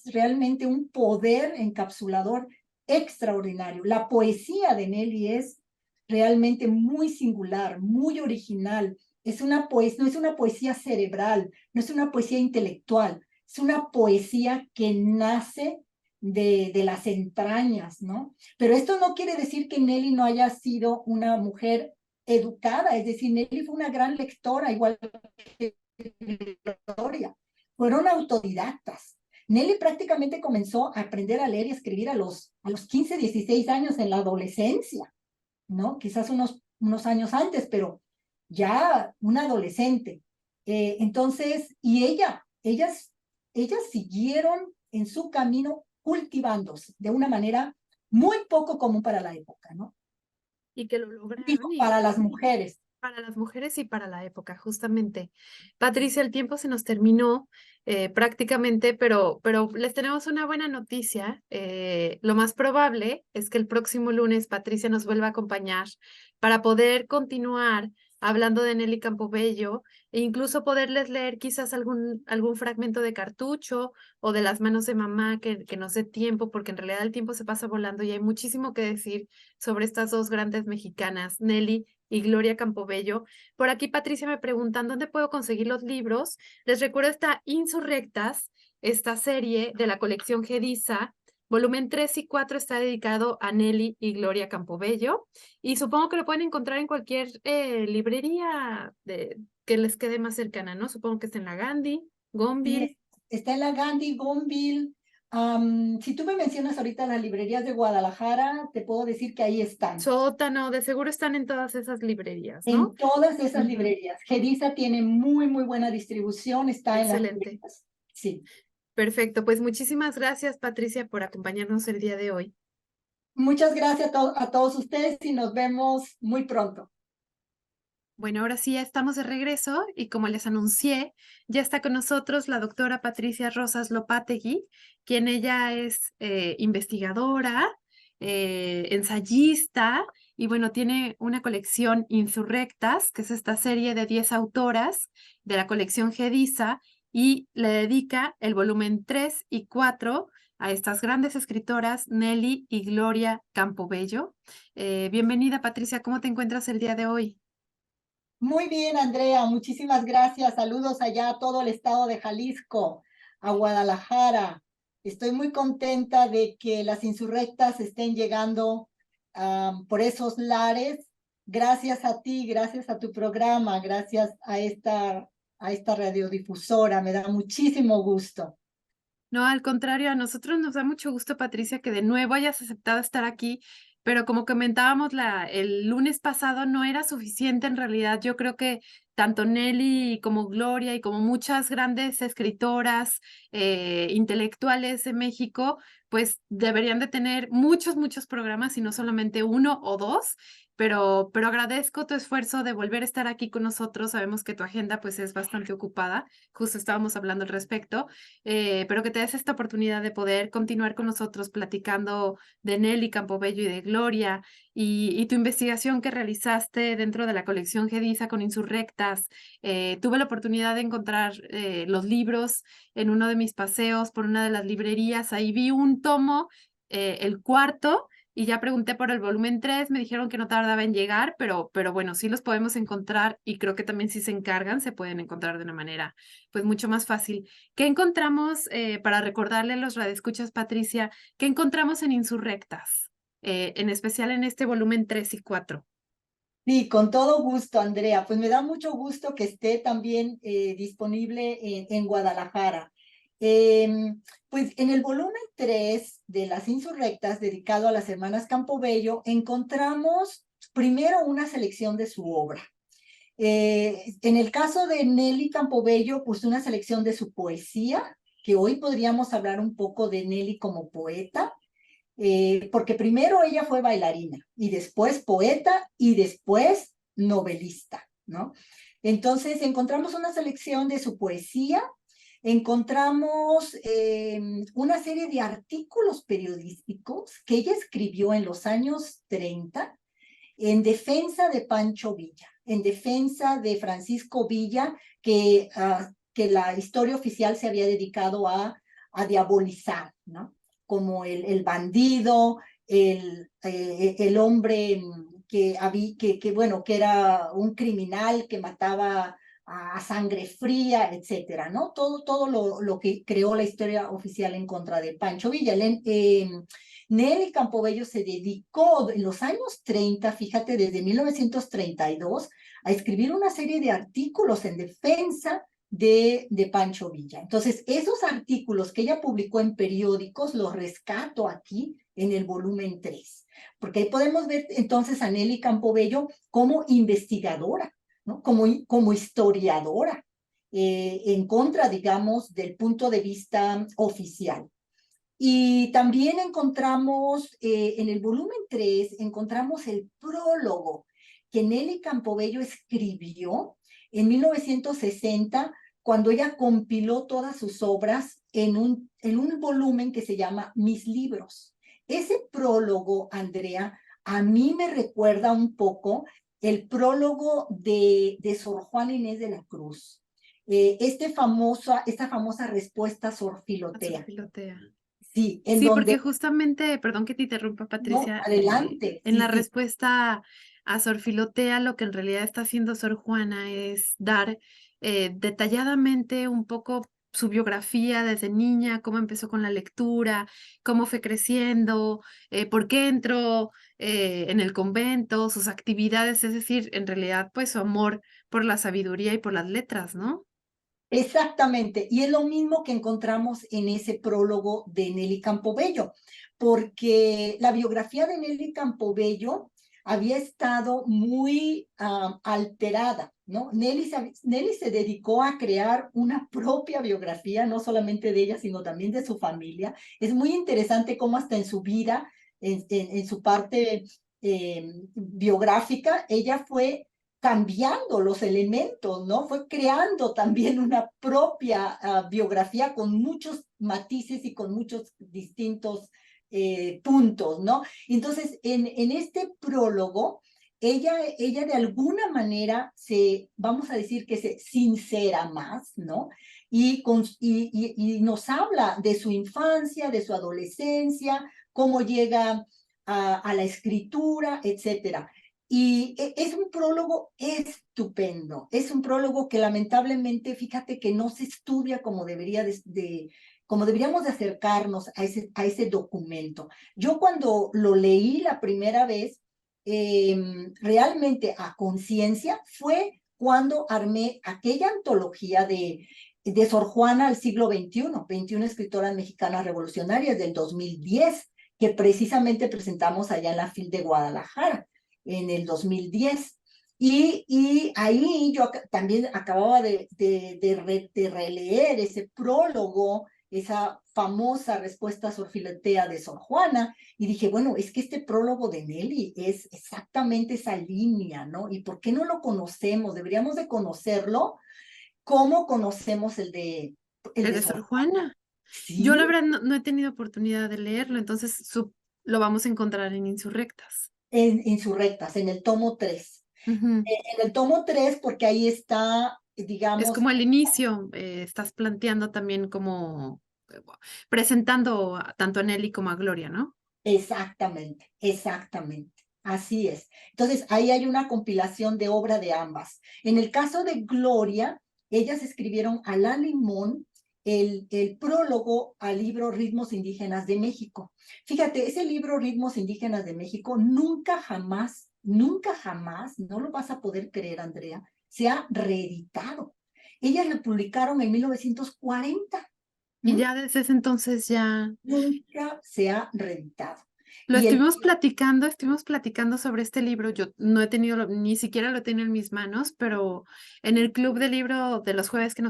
realmente un poder encapsulador extraordinario. La poesía de Nelly es realmente muy singular, muy original. No es una poesía cerebral, no es una poesía intelectual, es una poesía que nace de las entrañas, ¿no? Pero esto no quiere decir que Nelly no haya sido una mujer educada, es decir, Nelly fue una gran lectora, igual que Gloria. Fueron autodidactas. Nelly prácticamente comenzó a aprender a leer y escribir a los 15, 16 años en la adolescencia, ¿no? Quizás unos años antes, pero ya una adolescente. Entonces, ellas siguieron en su camino cultivándose de una manera muy poco común para la época, ¿no? Y que lo lograron Digo, para las mujeres. para las mujeres y para la época, justamente. Patricia, el tiempo se nos terminó prácticamente, pero les tenemos una buena noticia. Lo más probable es que el próximo lunes Patricia nos vuelva a acompañar para poder continuar hablando de Nelly Campobello e incluso poderles leer quizás algún fragmento de Cartucho o de Las manos de mamá que nos dé tiempo, porque en realidad el tiempo se pasa volando y hay muchísimo que decir sobre estas dos grandes mexicanas, Nelly y Gloria Campobello. Por aquí Patricia me preguntan dónde puedo conseguir los libros. Les recuerdo esta Insurrectas, esta serie de la colección Gedisa. Volumen 3 y 4 está dedicado a Nelly y Gloria Campobello y supongo que lo pueden encontrar en cualquier librería que les quede más cercana, ¿no? Supongo que está en la Gandhi, Y Gonville. está en la Gandhi, Gonville. Si tú me mencionas ahorita las librerías de Guadalajara, te puedo decir que ahí están. Sótano, de seguro están en todas esas librerías, ¿no? En todas esas Ujú. librerías. Gedisa tiene muy, muy buena distribución, está en las Excelente. librerías. Sí. Perfecto, pues muchísimas gracias, Patricia, por acompañarnos el día de hoy. Muchas gracias a todos ustedes y nos vemos muy pronto. Bueno, ahora sí ya estamos de regreso y como les anuncié, ya está con nosotros la doctora Patricia Rosas Lopategui, quien ella es investigadora, ensayista y bueno, tiene una colección Insurrectas, que es esta serie de 10 autoras de la colección Gedisa y le dedica el volumen 3 y 4 a estas grandes escritoras, Nelly y Gloria Campobello. Bienvenida, Patricia, ¿cómo te encuentras el día de hoy? Muy bien, Andrea, muchísimas gracias. Saludos allá a todo el estado de Jalisco, a Guadalajara. Estoy muy contenta de que las insurrectas estén llegando por esos lares. Gracias a ti, gracias a tu programa, gracias a esta radiodifusora. Me da muchísimo gusto. No, al contrario, a nosotros nos da mucho gusto, Patricia, que de nuevo hayas aceptado estar aquí, pero como comentábamos el lunes pasado, no era suficiente en realidad. Yo creo que tanto Nelly como Gloria y como muchas grandes escritoras intelectuales de México, pues deberían de tener muchos, muchos programas y no solamente uno o dos. pero agradezco tu esfuerzo de volver a estar aquí con nosotros. Sabemos que tu agenda pues es bastante ocupada, justo estábamos hablando al respecto, pero que te des esta oportunidad de poder continuar con nosotros platicando de Nelly Campobello y de Gloria y tu investigación que realizaste dentro de la colección Gedisa con Insurrectas. Tuve la oportunidad de encontrar los libros en uno de mis paseos por una de las librerías. Ahí vi un tomo, el cuarto, y ya pregunté por el volumen 3. Me dijeron que no tardaba en llegar, pero bueno, sí los podemos encontrar y creo que también si se encargan se pueden encontrar de una manera pues mucho más fácil. ¿Qué encontramos, para recordarle a los radioescuchas, Patricia, qué encontramos en Insurrectas? En especial en este volumen 3 y 4. Sí, con todo gusto, Andrea. Pues me da mucho gusto que esté también disponible en Guadalajara. Pues en el volumen 3 de Las Insurrectas, dedicado a las hermanas Campobello, encontramos primero una selección de su obra. En el caso de Nelly Campobello, pues una selección de su poesía, que hoy podríamos hablar un poco de Nelly como poeta, porque primero ella fue bailarina y después poeta y después novelista, ¿no? Entonces encontramos una selección de su poesía, encontramos una serie de artículos periodísticos que ella escribió en los años 30 en defensa de Pancho Villa, en defensa de Francisco Villa, que la historia oficial se había dedicado a diabolizar, ¿no? Como el bandido, el hombre bueno, que era un criminal que mataba a sangre fría, etcétera, ¿no? Todo lo que creó la historia oficial en contra de Pancho Villa. Nelly Campobello se dedicó en los años 30, fíjate, desde 1932, a escribir una serie de artículos en defensa de Pancho Villa. Entonces, esos artículos que ella publicó en periódicos los rescato aquí en el volumen 3, porque ahí podemos ver entonces a Nelly Campobello como investigadora, ¿no? Como historiadora, en contra, digamos, del punto de vista oficial. Y también encontramos, en el volumen 3, encontramos el prólogo que Nelly Campobello escribió en 1960, cuando ella compiló todas sus obras en un volumen que se llama Mis Libros. Ese prólogo, Andrea, a mí me recuerda un poco el prólogo de Sor Juana Inés de la Cruz. Esta famosa respuesta Sor Azul Filotea. Filotea. Sí, en Sí, porque donde, justamente, perdón que te interrumpa, no, Patricia, adelante, en sí, la sí, respuesta a Sor Filotea, lo que en realidad está haciendo Sor Juana es dar detalladamente un poco su biografía desde niña, cómo empezó con la lectura, cómo fue creciendo, por qué entró en el convento, sus actividades, es decir, en realidad, pues su amor por la sabiduría y por las letras, ¿no? exactamente. Y es lo mismo que encontramos en ese prólogo de Nelly Campobello, porque la biografía de Nelly Campobello había estado muy alterada, ¿no? Nelly se dedicó a crear una propia biografía, no solamente de ella, sino también de su familia. Es muy interesante cómo hasta en su vida, en su parte biográfica, ella fue cambiando los elementos, ¿no? Fue creando también una propia biografía con muchos matices y con muchos distintos puntos, ¿no? Entonces, en este prólogo, ella de alguna manera vamos a decir que se sincera más, ¿no? Y nos habla de su infancia, de su adolescencia, cómo llega a la escritura, etcétera. Y es un prólogo estupendo, es un prólogo que lamentablemente, fíjate que no se estudia como como deberíamos de acercarnos a ese documento. Yo cuando lo leí la primera vez, realmente a conciencia, fue cuando armé aquella antología de Sor Juana al siglo XXI, 21 escritoras mexicanas revolucionarias del 2010, que precisamente presentamos allá en la FIL de Guadalajara en el 2010. Y ahí yo también acababa de releer ese prólogo esa famosa respuesta sorfiletea de Sor Juana, y dije, bueno, es que este prólogo de Nelly es exactamente esa línea, ¿no? ¿Y por qué no lo conocemos? Deberíamos de conocerlo. ¿Cómo conocemos el Es de de Sor Sor? Juana. Yo la Sí, verdad no he tenido oportunidad de leerlo, entonces lo vamos a encontrar en Insurrectas. en Insurrectas, en el tomo 3. Ujú. En el tomo 3, porque ahí está, Es digamos, como el inicio, estás planteando también como presentando tanto a Nelly como a Gloria, ¿no? exactamente, exactamente. Así es. Entonces, ahí hay una compilación de obra de ambas. En el caso de Gloria, ellas escribieron a la limón el prólogo al libro Ritmos Indígenas de México. Fíjate, ese libro Ritmos Indígenas de México nunca jamás, no lo vas a poder creer, Andrea, se ha reeditado. Ellas lo publicaron en 1940. Y ¿M? ya desde ese entonces ya Nunca se ha reeditado. lo Y estuvimos platicando sobre este libro. Yo no he tenido, ni siquiera lo tengo en mis manos, pero en el club de libro de los jueves que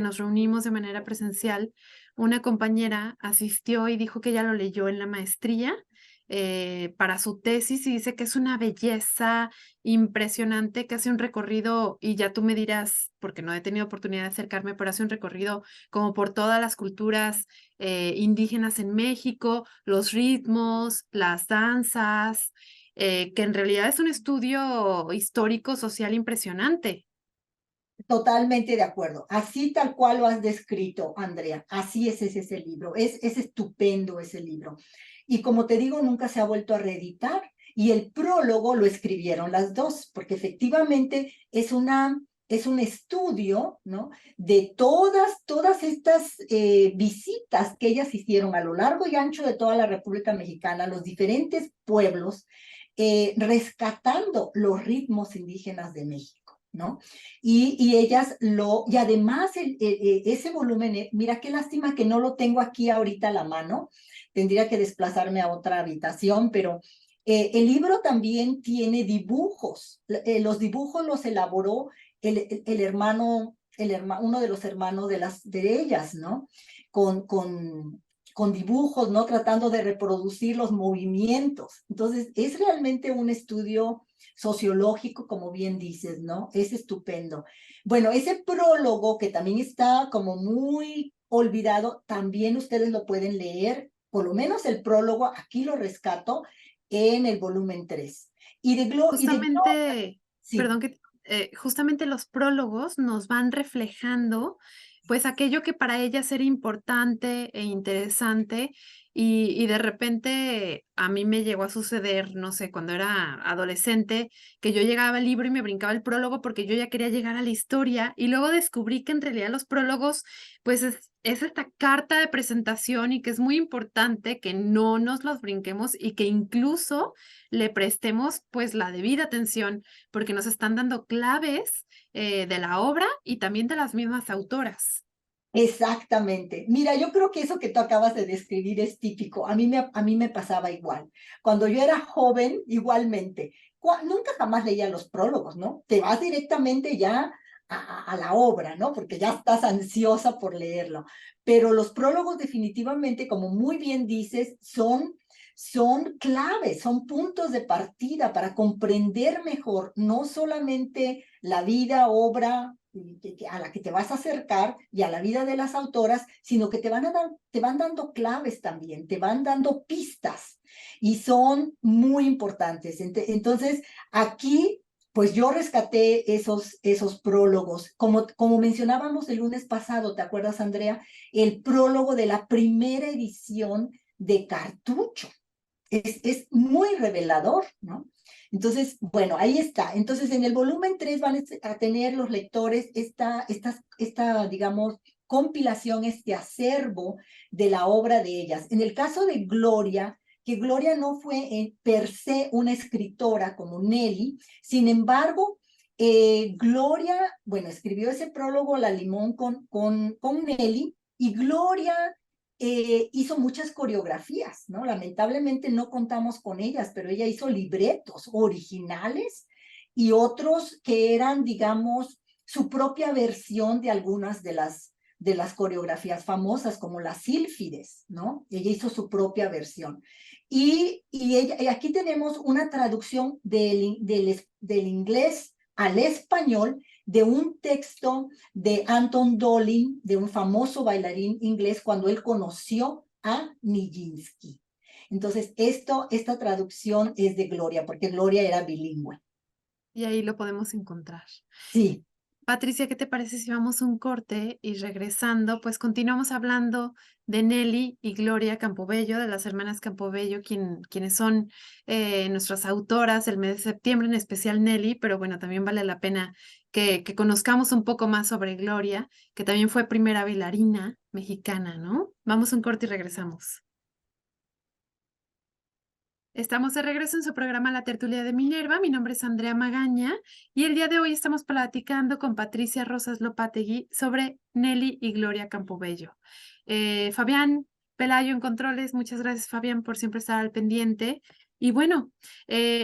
nos reunimos de manera presencial, una compañera asistió y dijo que ella lo leyó en la maestría para su tesis y dice que es una belleza impresionante, que hace un recorrido, y ya tú me dirás, porque no he tenido oportunidad de acercarme, pero hace un recorrido como por todas las culturas indígenas en México, los ritmos, las danzas, que en realidad es un estudio histórico social impresionante. totalmente de acuerdo. Así tal cual lo has descrito, Andrea. Así es ese libro. Es estupendo ese libro. Y como te digo, nunca se ha vuelto a reeditar. Y el prólogo lo escribieron las dos, porque efectivamente es un estudio, ¿no? De todas estas visitas que ellas hicieron a lo largo y ancho de toda la República Mexicana, los diferentes pueblos, rescatando los ritmos indígenas de México, ¿no? Y ellas y además ese volumen, mira qué lástima que no lo tengo aquí ahorita a la mano, tendría que desplazarme a otra habitación, pero el libro también tiene dibujos, los dibujos los elaboró el hermano, uno de los hermanos de ellas, ¿no? Con, con, con dibujos, ¿no? Tratando de reproducir los movimientos. Entonces, es realmente un estudio sociológico, como bien dices, ¿no? Es estupendo. Bueno, ese prólogo que también está como muy olvidado, también ustedes lo pueden leer, por lo menos el prólogo, aquí lo rescato, en el volumen 3. Justamente, Sí, perdón que justamente los prólogos nos van reflejando, pues, aquello que para ellas era importante e interesante, y de repente a mí me llegó a suceder, no sé, cuando era adolescente, que yo llegaba al libro y me brincaba el prólogo porque yo ya quería llegar a la historia, y luego descubrí que en realidad los prólogos, pues, es esta carta de presentación y que es muy importante que no nos los brinquemos y que incluso le prestemos pues la debida atención, porque nos están dando claves de la obra y también de las mismas autoras. exactamente. Mira, yo creo que eso que tú acabas de describir es típico. A mí me pasaba igual. Cuando yo era joven, igualmente. Nunca jamás leía los prólogos, ¿no? Te vas directamente ya a la obra, ¿no? Porque ya estás ansiosa por leerlo. Pero los prólogos definitivamente, como muy bien dices, son claves, son puntos de partida para comprender mejor no solamente la vida, obra a la que te vas a acercar y a la vida de las autoras, sino que te van dando claves también, te van dando pistas y son muy importantes. Entonces, aquí, pues yo rescaté esos prólogos. Como mencionábamos el lunes pasado, ¿te acuerdas, Andrea? El prólogo de la primera edición de Cartucho. Es muy revelador, ¿no? Entonces, bueno, ahí está. Entonces, en el volumen 3 van a tener los lectores digamos, compilación, este acervo de la obra de ellas. En el caso de Gloria, que Gloria no fue per se una escritora como Nelly, sin embargo, Gloria, bueno, escribió ese prólogo La Limón con Nelly, y Gloria hizo muchas coreografías, ¿no? Lamentablemente no contamos con ellas, pero ella hizo libretos originales y otros que eran, digamos, su propia versión de algunas de las coreografías famosas, como las sílfides, ¿no? Ella hizo su propia versión. Y aquí tenemos una traducción del inglés al español de un texto de Anton Dolin, de un famoso bailarín inglés, cuando él conoció a Nijinsky. Entonces, esta traducción es de Gloria, porque Gloria era bilingüe. Y ahí lo podemos encontrar. Sí. Patricia, ¿qué te parece si vamos a un corte y regresando, pues continuamos hablando de Nelly y Gloria Campobello, de las hermanas Campobello, quienes son nuestras autoras del mes de septiembre, en especial Nelly, pero bueno, también vale la pena que conozcamos un poco más sobre Gloria, que también fue primera bailarina mexicana, ¿no? Vamos a un corte y regresamos. Estamos de regreso en su programa La Tertulia de Minerva. Mi nombre es Andrea Magaña y el día de hoy estamos platicando con Patricia Rosas Lopategui sobre Nelly y Gloria Campobello. Fabián Pelayo en controles, muchas gracias Fabián por siempre estar al pendiente. Y bueno,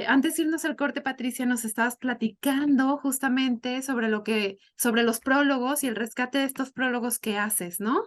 antes de irnos al corte, Patricia, nos estabas platicando justamente sobre los prólogos y el rescate de estos prólogos que haces, ¿no?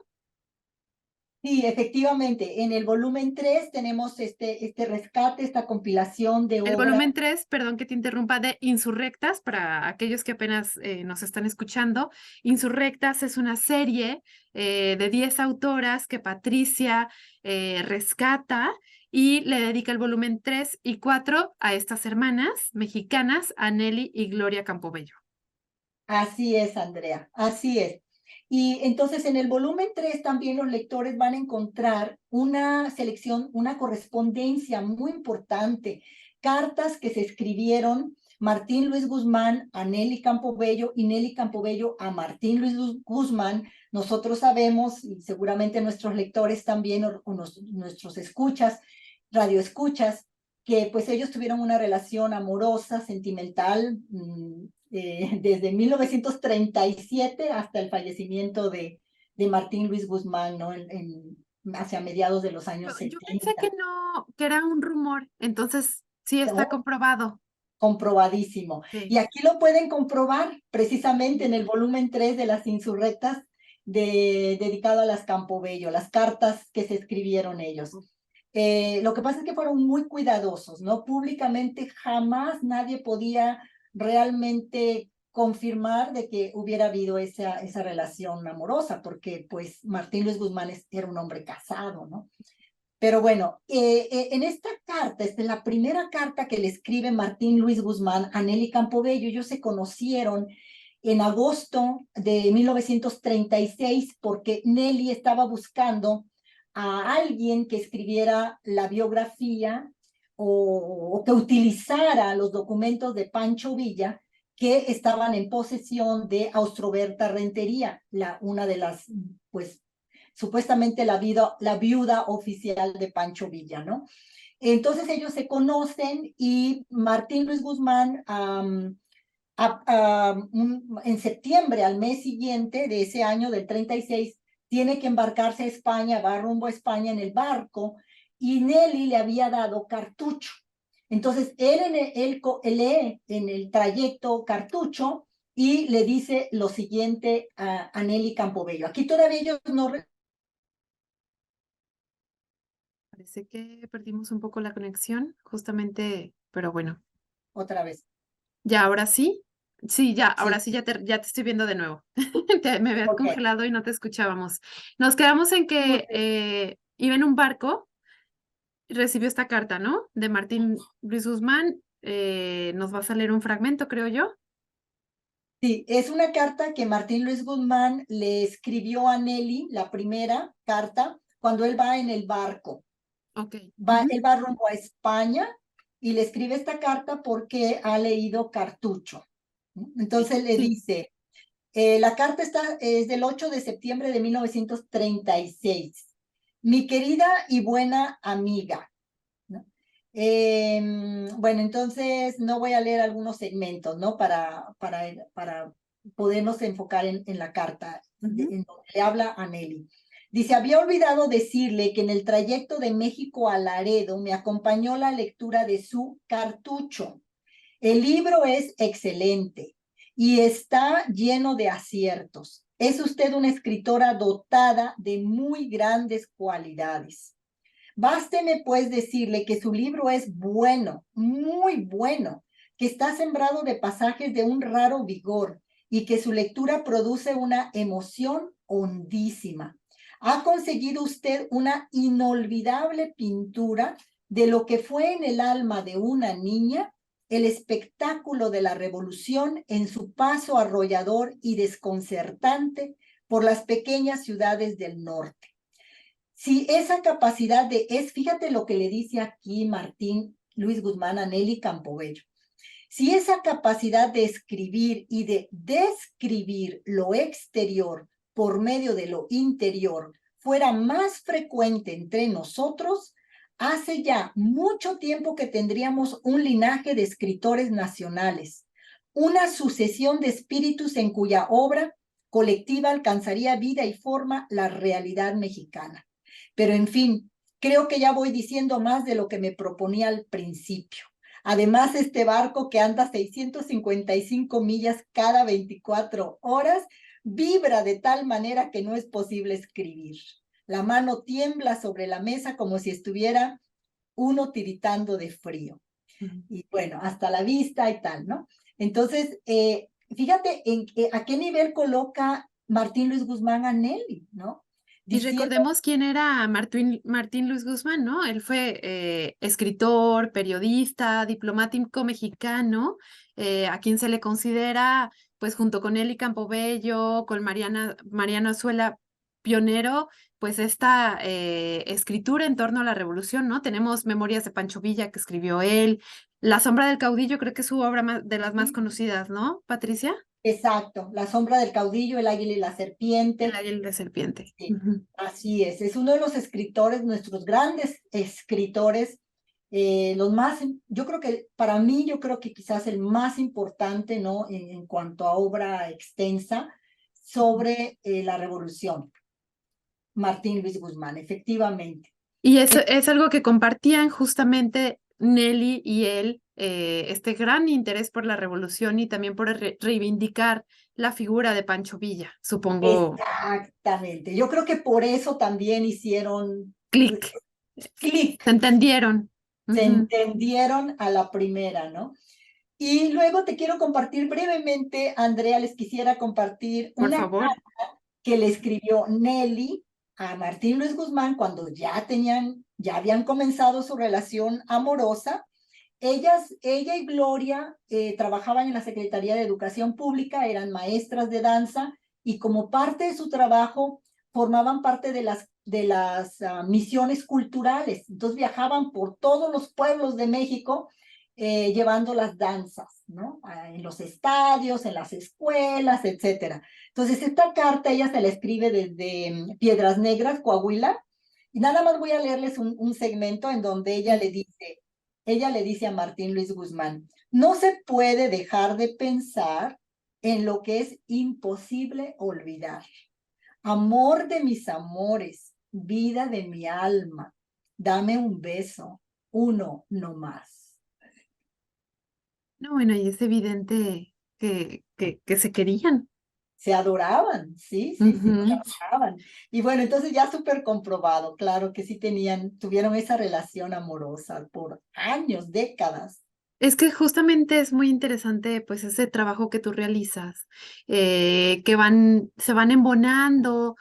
Sí, efectivamente, en el volumen 3 tenemos este rescate, esta compilación de El obras. volumen 3, perdón que te interrumpa, de Insurrectas, para aquellos que apenas nos están escuchando. Insurrectas es una serie de 10 autoras que Patricia rescata y le dedica el volumen 3 y 4 a estas hermanas mexicanas, a Nelly y Gloria Campobello. Así es, Andrea, así es. Y entonces en el volumen 3 también los lectores van a encontrar una selección, una correspondencia muy importante, cartas que se escribieron Martín Luis Guzmán a Nelly Campobello y Nelly Campobello a Martín Luis Guzmán. Nosotros sabemos, y seguramente nuestros lectores también, nuestros escuchas, radioescuchas, que pues ellos tuvieron una relación amorosa, sentimental, desde 1937 hasta el fallecimiento de Martín Luis Guzmán, ¿no? Hacia mediados de los años Yo pensé que 70. no, que era un rumor, entonces sí está ¿No? comprobado. Comprobadísimo. Sí. Y aquí lo pueden comprobar precisamente en el volumen 3 de las insurrectas dedicado a las Campobello, las cartas que se escribieron ellos. Lo que pasa es que fueron muy cuidadosos, ¿no? Públicamente jamás nadie podía realmente confirmar de que hubiera habido esa relación amorosa, porque pues Martín Luis Guzmán era un hombre casado, ¿no? Pero bueno, en esta carta, esta es la primera carta que le escribe Martín Luis Guzmán a Nelly Campobello. Ellos se conocieron en agosto de 1936 porque Nelly estaba buscando a alguien que escribiera la biografía o que utilizara los documentos de Pancho Villa que estaban en posesión de Austroberta Rentería, una de las, pues, supuestamente la viuda oficial de Pancho Villa, ¿no? Entonces ellos se conocen y Martín Luis Guzmán en septiembre, al mes siguiente de ese año del 36, tiene que embarcarse a España, va rumbo a España en el barco y Nelly le había dado cartucho. Entonces él lee en el trayecto cartucho y le dice lo siguiente a Nelly Campobello. Aquí todavía ellos no. Parece que perdimos un poco la conexión, justamente, pero bueno, Otra vez. ya ahora sí. Sí, ya, ahora Sí, sí ya te estoy viendo de nuevo. Me habías ok. congelado y no te escuchábamos. Nos quedamos en Muy que bien. iba en un barco y recibió esta carta, ¿no? De Martín Luis Guzmán. Nos va a salir un fragmento, creo yo. Sí, es una carta que Martín Luis Guzmán le escribió a Nelly, la primera carta, cuando él va en el barco. Ok. Él va rumbo a España y le escribe esta carta porque ha leído Cartucho. Entonces le Sí. dice, la carta es del 8 de septiembre de 1936. Mi querida y buena amiga, ¿no? Bueno, entonces no voy a leer algunos segmentos, ¿no? Para podernos enfocar en la carta en donde le habla a Nelly. Dice, había olvidado decirle que en el trayecto de México a Laredo me acompañó la lectura de su cartucho. El libro es excelente y está lleno de aciertos. Es usted una escritora dotada de muy grandes cualidades. Básteme pues decirle que su libro es bueno, muy bueno, que está sembrado de pasajes de un raro vigor y que su lectura produce una emoción hondísima. Ha conseguido usted una inolvidable pintura de lo que fue en el alma de una niña el espectáculo de la revolución en su paso arrollador y desconcertante por las pequeñas ciudades del norte. Si esa capacidad fíjate lo que le dice aquí Martín Luis Guzmán a Nelly Campobello. Si esa capacidad de escribir y de describir lo exterior por medio de lo interior fuera más frecuente entre nosotros, hace ya mucho tiempo que tendríamos un linaje de escritores nacionales, una sucesión de espíritus en cuya obra colectiva alcanzaría vida y forma la realidad mexicana. Pero en fin, creo que ya voy diciendo más de lo que me proponía al principio. Además, este barco que anda 655 millas cada 24 horas vibra de tal manera que no es posible escribir. La mano tiembla sobre la mesa como si estuviera uno tiritando de frío. Y bueno, hasta la vista y tal, ¿no? Entonces, fíjate a qué nivel coloca Martín Luis Guzmán a Nelly, ¿no? Y Diciendo, recordemos quién era Martín Luis Guzmán, ¿no? Él fue escritor, periodista, diplomático mexicano, a quien se le considera, pues junto con Eli Campobello, con Mariano Azuela, pionero, pues esta escritura en torno a la revolución, ¿no? Tenemos Memorias de Pancho Villa que escribió él, La sombra del caudillo, creo que es su obra de las más conocidas, ¿no, Patricia? exacto, La sombra del caudillo, El águila y la El serpiente. águila de serpiente. Sí, Ujú. así es uno de los escritores, nuestros grandes escritores, los más, yo creo que para mí, yo creo que quizás el más importante, ¿no? En cuanto a obra extensa sobre la revolución, Martín Luis Guzmán, efectivamente. Y eso es algo que compartían justamente Nelly y él, este gran interés por la revolución y también por reivindicar la figura de Pancho Villa, supongo, Exactamente. Yo creo que por eso también hicieron clic, clic, se entendieron. se Ujú. entendieron a la primera, ¿no? Y luego te quiero compartir brevemente, Andrea, les quisiera compartir Por una favor. que le escribió Nelly a Martín Luis Guzmán cuando ya habían comenzado su relación amorosa. Ella y Gloria trabajaban en la Secretaría de Educación Pública, eran maestras de danza y como parte de su trabajo formaban parte de las misiones culturales. Entonces viajaban por todos los pueblos de México llevando las danzas, ¿no? En los estadios, en las escuelas, etcétera. Entonces esta carta ella se la escribe desde Piedras Negras, Coahuila, y nada más voy a leerles un segmento en donde Sí. ella le dice a Martín Luis Guzmán, no se puede dejar de pensar en lo que es imposible olvidar. Amor de mis amores, vida de mi alma, dame un beso, uno no más. No, bueno, y es evidente que se querían. Se adoraban, sí, sí, sí, se Ujú. adoraban. Y bueno, entonces ya súper comprobado, claro que sí tuvieron esa relación amorosa por años, décadas. Es que justamente es muy interesante, pues, ese trabajo que tú realizas, que se van embonando,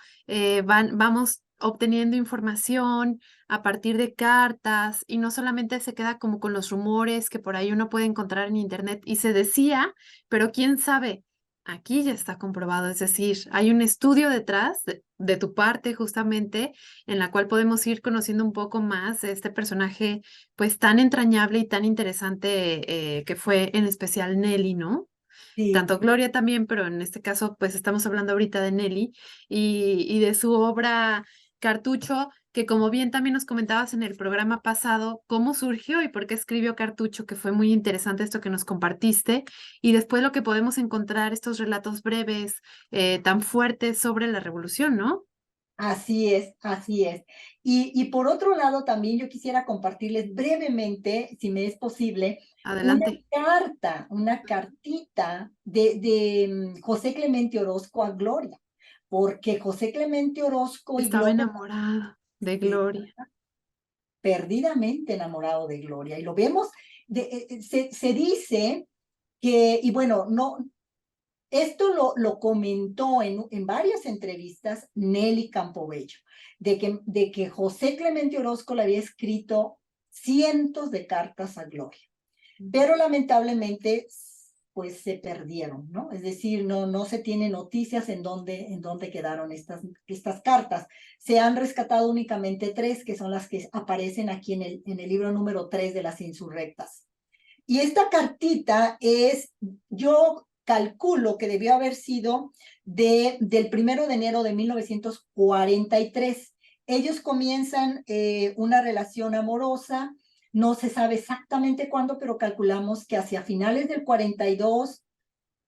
vamos obteniendo información a partir de cartas, y no solamente se queda como con los rumores que por ahí uno puede encontrar en internet, y se decía, pero quién sabe, aquí ya está comprobado, es decir, hay un estudio detrás de tu parte, justamente, en la cual podemos ir conociendo un poco más de este personaje pues tan entrañable y tan interesante que fue en especial Nelly, ¿no? Sí, Tanto Gloria también, pero en este caso pues estamos hablando ahorita de Nelly y de su obra Cartucho, que como bien también nos comentabas en el programa pasado, cómo surgió y por qué escribió Cartucho, que fue muy interesante esto que nos compartiste, y después lo que podemos encontrar, estos relatos breves tan fuertes sobre la revolución, ¿no? así es, así es. Y por otro lado, también yo quisiera compartirles brevemente, si me es posible, Adelante. una cartita de José Clemente Orozco a Gloria. porque José Clemente Orozco y Estaba Gloria enamorado de eh, Gloria. perdidamente enamorado de Gloria. Y lo vemos, se dice que, y bueno, no, esto lo comentó en varias entrevistas Nelly Campobello, de que José Clemente Orozco le había escrito cientos de cartas a Gloria, pero lamentablemente pues se perdieron, ¿no? Es decir, no se tiene noticias en dónde quedaron estas cartas. Se han rescatado únicamente 3, que son las que aparecen aquí en el libro número 3 de las insurrectas. Y esta cartita yo calculo que debió haber sido del 1 de enero de 1943. Ellos comienzan una relación amorosa, no se sabe exactamente cuándo, pero calculamos que hacia finales del 42,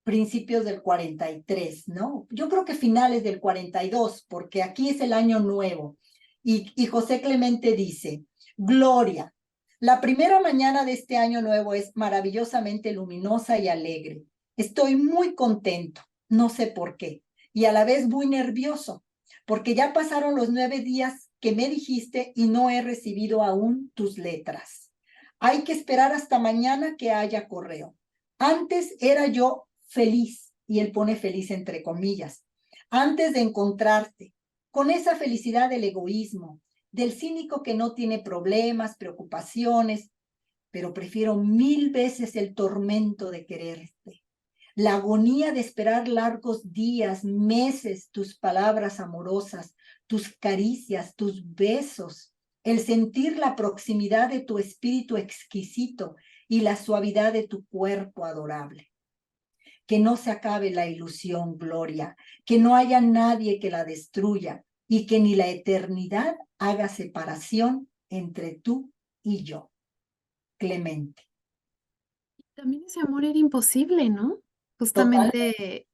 principios del 43, ¿no? Yo creo que finales del 42, porque aquí es el año nuevo. Y José Clemente dice, Gloria, la primera mañana de este año nuevo es maravillosamente luminosa y alegre. Estoy muy contento, no sé por qué, y a la vez muy nervioso, porque ya pasaron los 9 días que me dijiste y no he recibido aún tus letras. Hay que esperar hasta mañana que haya correo. Antes era yo feliz, y él pone feliz entre comillas, antes de encontrarte, con esa felicidad del egoísmo, del cínico que no tiene problemas, preocupaciones, pero prefiero 1000 veces el tormento de quererte, la agonía de esperar largos días, meses, tus palabras amorosas, tus caricias, tus besos, el sentir la proximidad de tu espíritu exquisito y la suavidad de tu cuerpo adorable. Que no se acabe la ilusión, Gloria, que no haya nadie que la destruya y que ni la eternidad haga separación entre tú y yo. Clemente. También ese amor era imposible, ¿no? Total. Justamente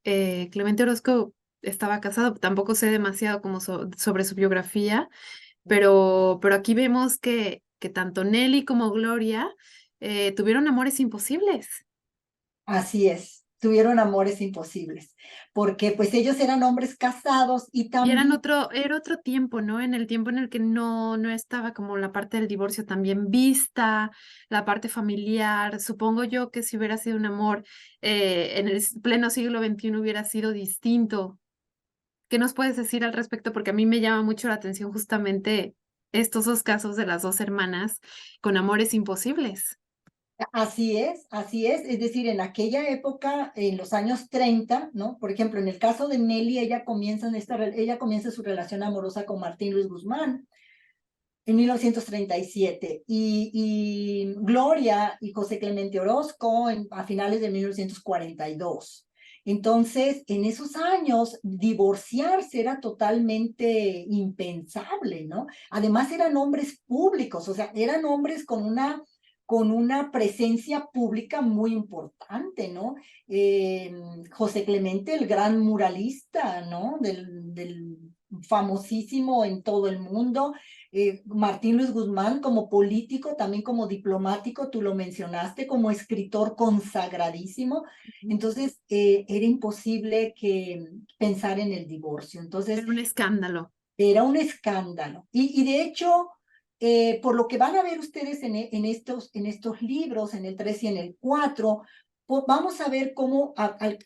Clemente Orozco estaba casado, tampoco sé demasiado como sobre su biografía, pero aquí vemos que tanto Nelly como Gloria tuvieron amores imposibles. Así es. Tuvieron amores imposibles, porque pues ellos eran hombres casados y Y también, era otro tiempo, ¿no? En el tiempo en el que no estaba como la parte del divorcio también vista, la parte familiar. Supongo yo que si hubiera sido un amor en el pleno siglo XXI hubiera sido distinto. ¿Qué nos puedes decir al respecto? Porque a mí me llama mucho la atención justamente estos dos casos de las dos hermanas con amores imposibles. es decir, en aquella época, en los años 30, ¿no? Por ejemplo, en el caso de Nelly, ella comienza su relación amorosa con Martín Luis Guzmán en 1937 y Gloria y José Clemente Orozco a finales de 1942. Entonces, en esos años, divorciarse era totalmente impensable, ¿no? Además, eran hombres públicos, o sea, eran hombres con una presencia pública muy importante, ¿no? José Clemente, el gran muralista, ¿no? Del famosísimo en todo el mundo. Martín Luis Guzmán como político, también como diplomático, tú lo mencionaste, como escritor consagradísimo. Entonces, era imposible pensar en el divorcio. Entonces, Era un escándalo. era un escándalo. Y de hecho, por lo que van a ver ustedes en estos libros, en el 3 y en el 4, vamos a ver cómo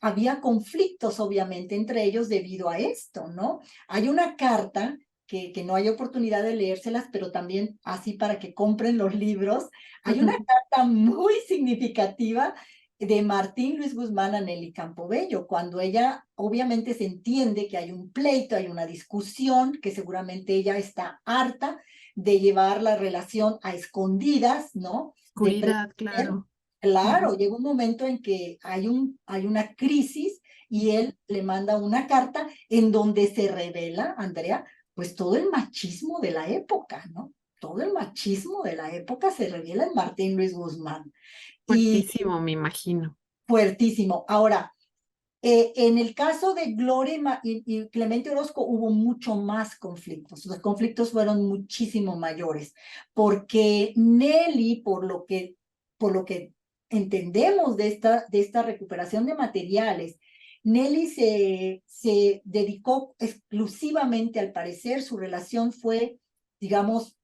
había conflictos, obviamente, entre ellos debido a esto, ¿no? Hay una carta que no hay oportunidad de leérselas, pero también así para que compren los libros. Hay una carta muy significativa de Martín Luis Guzmán a Nelly Campobello, cuando ella obviamente se entiende que hay un pleito, hay una discusión, que seguramente ella está harta de llevar la relación a escondidas, ¿no? De Oscuridad, pretender. claro. Claro, Ujú. llega un momento en que hay una crisis y él le manda una carta en donde se revela, Andrea, pues todo el machismo de la época, ¿no? Todo el machismo de la época se revela en Martín Luis Guzmán. Y Fuertísimo, me imagino. fuertísimo. Ahora, en el caso de Gloria y Clemente Orozco hubo mucho más conflictos. Los conflictos fueron muchísimo mayores, porque Nelly, por lo que entendemos de esta recuperación de materiales, Nelly se dedicó exclusivamente, al parecer, su relación fue, digamos,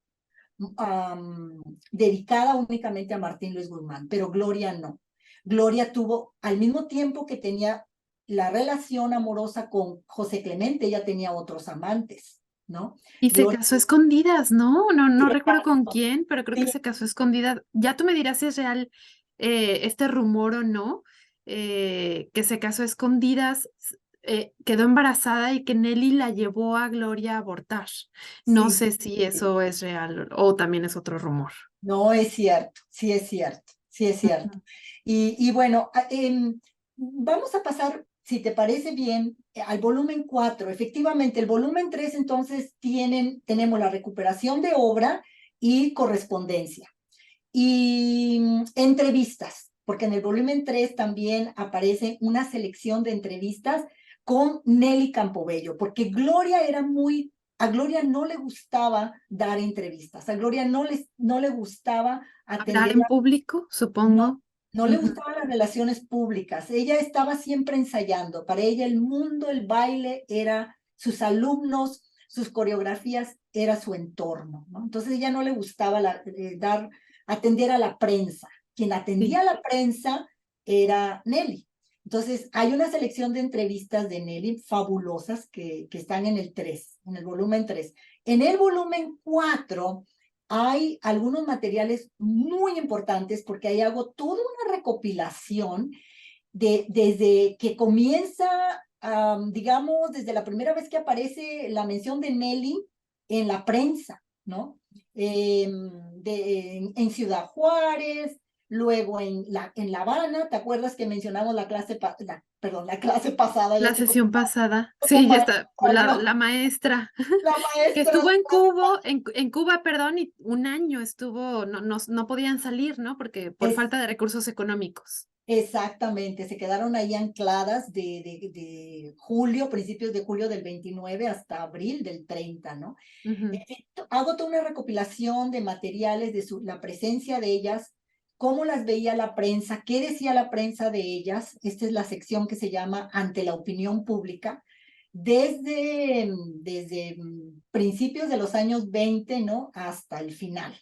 dedicada únicamente a Martín Luis Guzmán, pero Gloria no. Gloria tuvo, al mismo tiempo que tenía la relación amorosa con José Clemente, ella tenía otros amantes, ¿no? Y se Gloria casó a escondidas, ¿no? No, no se recuerdo con casó, quién, pero creo que sí, se casó a escondidas. Ya tú me dirás si es real este rumor o no, que se casó a escondidas, quedó embarazada y que Nelly la llevó a Gloria a abortar. No sí, sé si sí. eso es real o también es otro rumor. No, es cierto, sí es cierto, sí es cierto. Ujú. Y bueno, vamos a pasar, si te parece bien, al volumen 4. Efectivamente, el volumen 3 entonces tenemos la recuperación de obra y correspondencia. Y entrevistas, porque en el volumen 3 también aparece una selección de entrevistas con Nelly Campobello, porque a Gloria no le gustaba dar entrevistas, a Gloria no le gustaba Hablar atender, en público, no, supongo. no le Ujú. gustaban las relaciones públicas. Ella estaba siempre ensayando. Para ella el mundo, el baile era sus alumnos, sus coreografías, era su entorno, ¿no? Entonces ella no le gustaba atender a la prensa. Quien atendía Sí. a la prensa era Nelly. Entonces hay una selección de entrevistas de Nelly fabulosas que están en el 3, en el volumen 3. En el volumen 4 hay algunos materiales muy importantes porque ahí hago toda una recopilación desde que comienza, digamos, desde la primera vez que aparece la mención de Nelly en la prensa, ¿no? En Ciudad Juárez, luego en La Habana. ¿Te acuerdas que mencionamos perdón, la clase pasada? Ya La estoy sesión pasada. como Sí, ya maestra está. La yo, maestra. la Que maestra. estuvo en Cuba, en Cuba, perdón, y un año estuvo, no podían salir, ¿no? Porque por Es falta de recursos económicos. Exactamente, se quedaron ahí ancladas de julio, principios de julio del 29 hasta abril del 30, ¿no? Ujú. Hago toda una recopilación de materiales de la presencia de ellas, cómo las veía la prensa, qué decía la prensa de ellas. Esta es la sección que se llama Ante la opinión pública, desde principios de los años 20, ¿no? Hasta el final.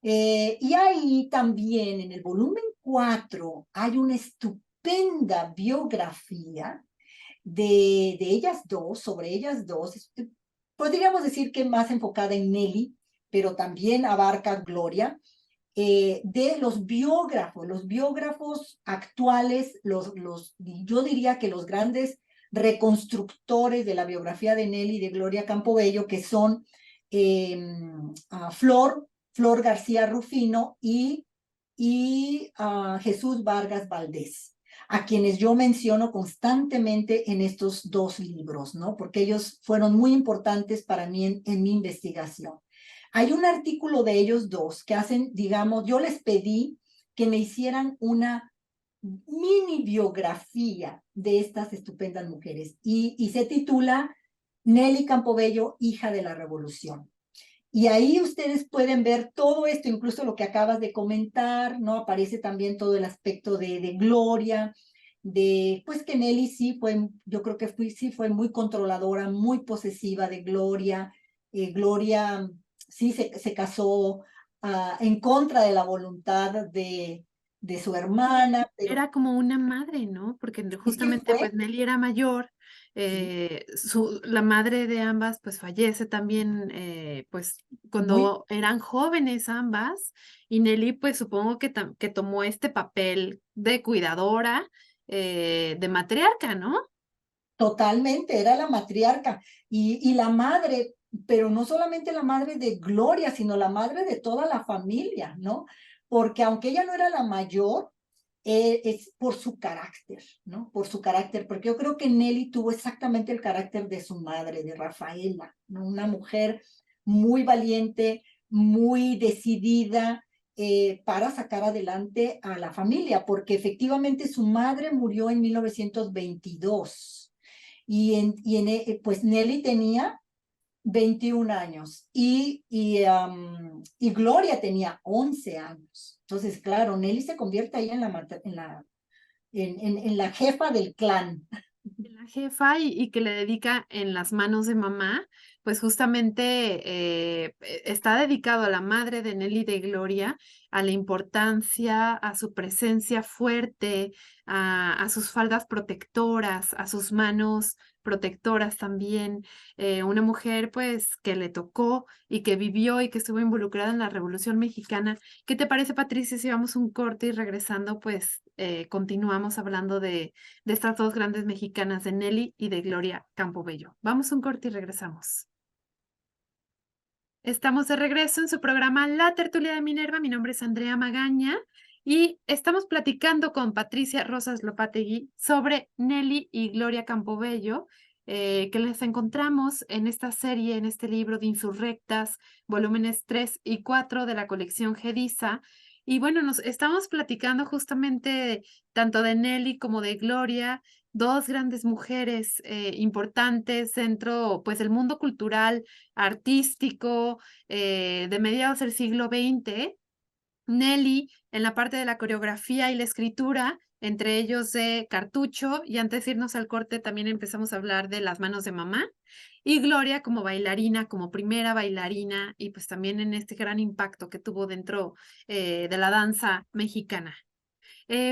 Y ahí también en el volumen 4 hay una estupenda biografía de ellas dos, sobre ellas dos. Podríamos decir que más enfocada en Nelly, pero también abarca Gloria, de los biógrafos actuales, yo diría que los grandes reconstructores de la biografía de Nelly y de Gloria Campobello, que son Flor García Rufino y Jesús Vargas Valdés, a quienes yo menciono constantemente en estos dos libros, ¿no? Porque ellos fueron muy importantes para mí en mi investigación. Hay un artículo de ellos dos que hacen, digamos, yo les pedí que me hicieran una mini biografía de estas estupendas mujeres y se titula Nelly Campobello, hija de la revolución. Y ahí ustedes pueden ver todo esto, incluso lo que acabas de comentar, ¿no? Aparece también todo el aspecto de Gloria, pues que Nelly sí fue, yo creo que sí fue muy controladora, muy posesiva de Gloria. Gloria sí se casó en contra de la voluntad de su hermana, pero Era como una madre, ¿no? Porque es que justamente fue, pues Nelly era mayor, sí, la madre de ambas pues fallece también pues muy cuando eran jóvenes ambas y Nelly pues supongo que tomó este papel de cuidadora, de matriarca, ¿no? totalmente, era la matriarca y la madre, pero no solamente la madre de Gloria, sino la madre de toda la familia, ¿no? Porque aunque ella no era la mayor, es por su carácter, ¿no? Por su carácter, porque yo creo que Nelly tuvo exactamente el carácter de su madre, de Rafaela, ¿no? Una mujer muy valiente, muy decidida, para sacar adelante a la familia, porque efectivamente su madre murió en 1922 pues Nelly tenía 21 años y Gloria tenía 11 años. Entonces, claro, Nelly se convierte ahí en la jefa del clan. jefa y que le dedica En las manos de mamá, pues justamente está dedicado a la madre de Nelly de Gloria, a la importancia, a su presencia fuerte, a sus faldas protectoras, a sus manos protectoras también. Una mujer pues que le tocó y que vivió y que estuvo involucrada en la Revolución Mexicana. ¿Qué te parece, Patricia, si vamos un corte y regresando pues continuamos hablando de estas dos grandes mexicanas, de Nelly y de Gloria Campobello? Vamos a un corte y regresamos. Estamos de regreso en su programa La Tertulia de Minerva. Mi nombre es Andrea Magaña y estamos platicando con Patricia Rosas Lopategui sobre Nelly y Gloria Campobello, que les encontramos en esta serie, en este libro de Insurrectas, volúmenes 3 y 4 de la colección Gedisa. Y bueno, nos estamos platicando justamente tanto de Nelly como de Gloria, dos grandes mujeres importantes dentro pues del mundo cultural, artístico, de mediados del siglo XX. Nelly en la parte de la coreografía y la escritura, entre ellos de Cartucho, y antes de irnos al corte también empezamos a hablar de Las manos de mamá, y Gloria como bailarina, como primera bailarina, y pues también en este gran impacto que tuvo dentro de la danza mexicana.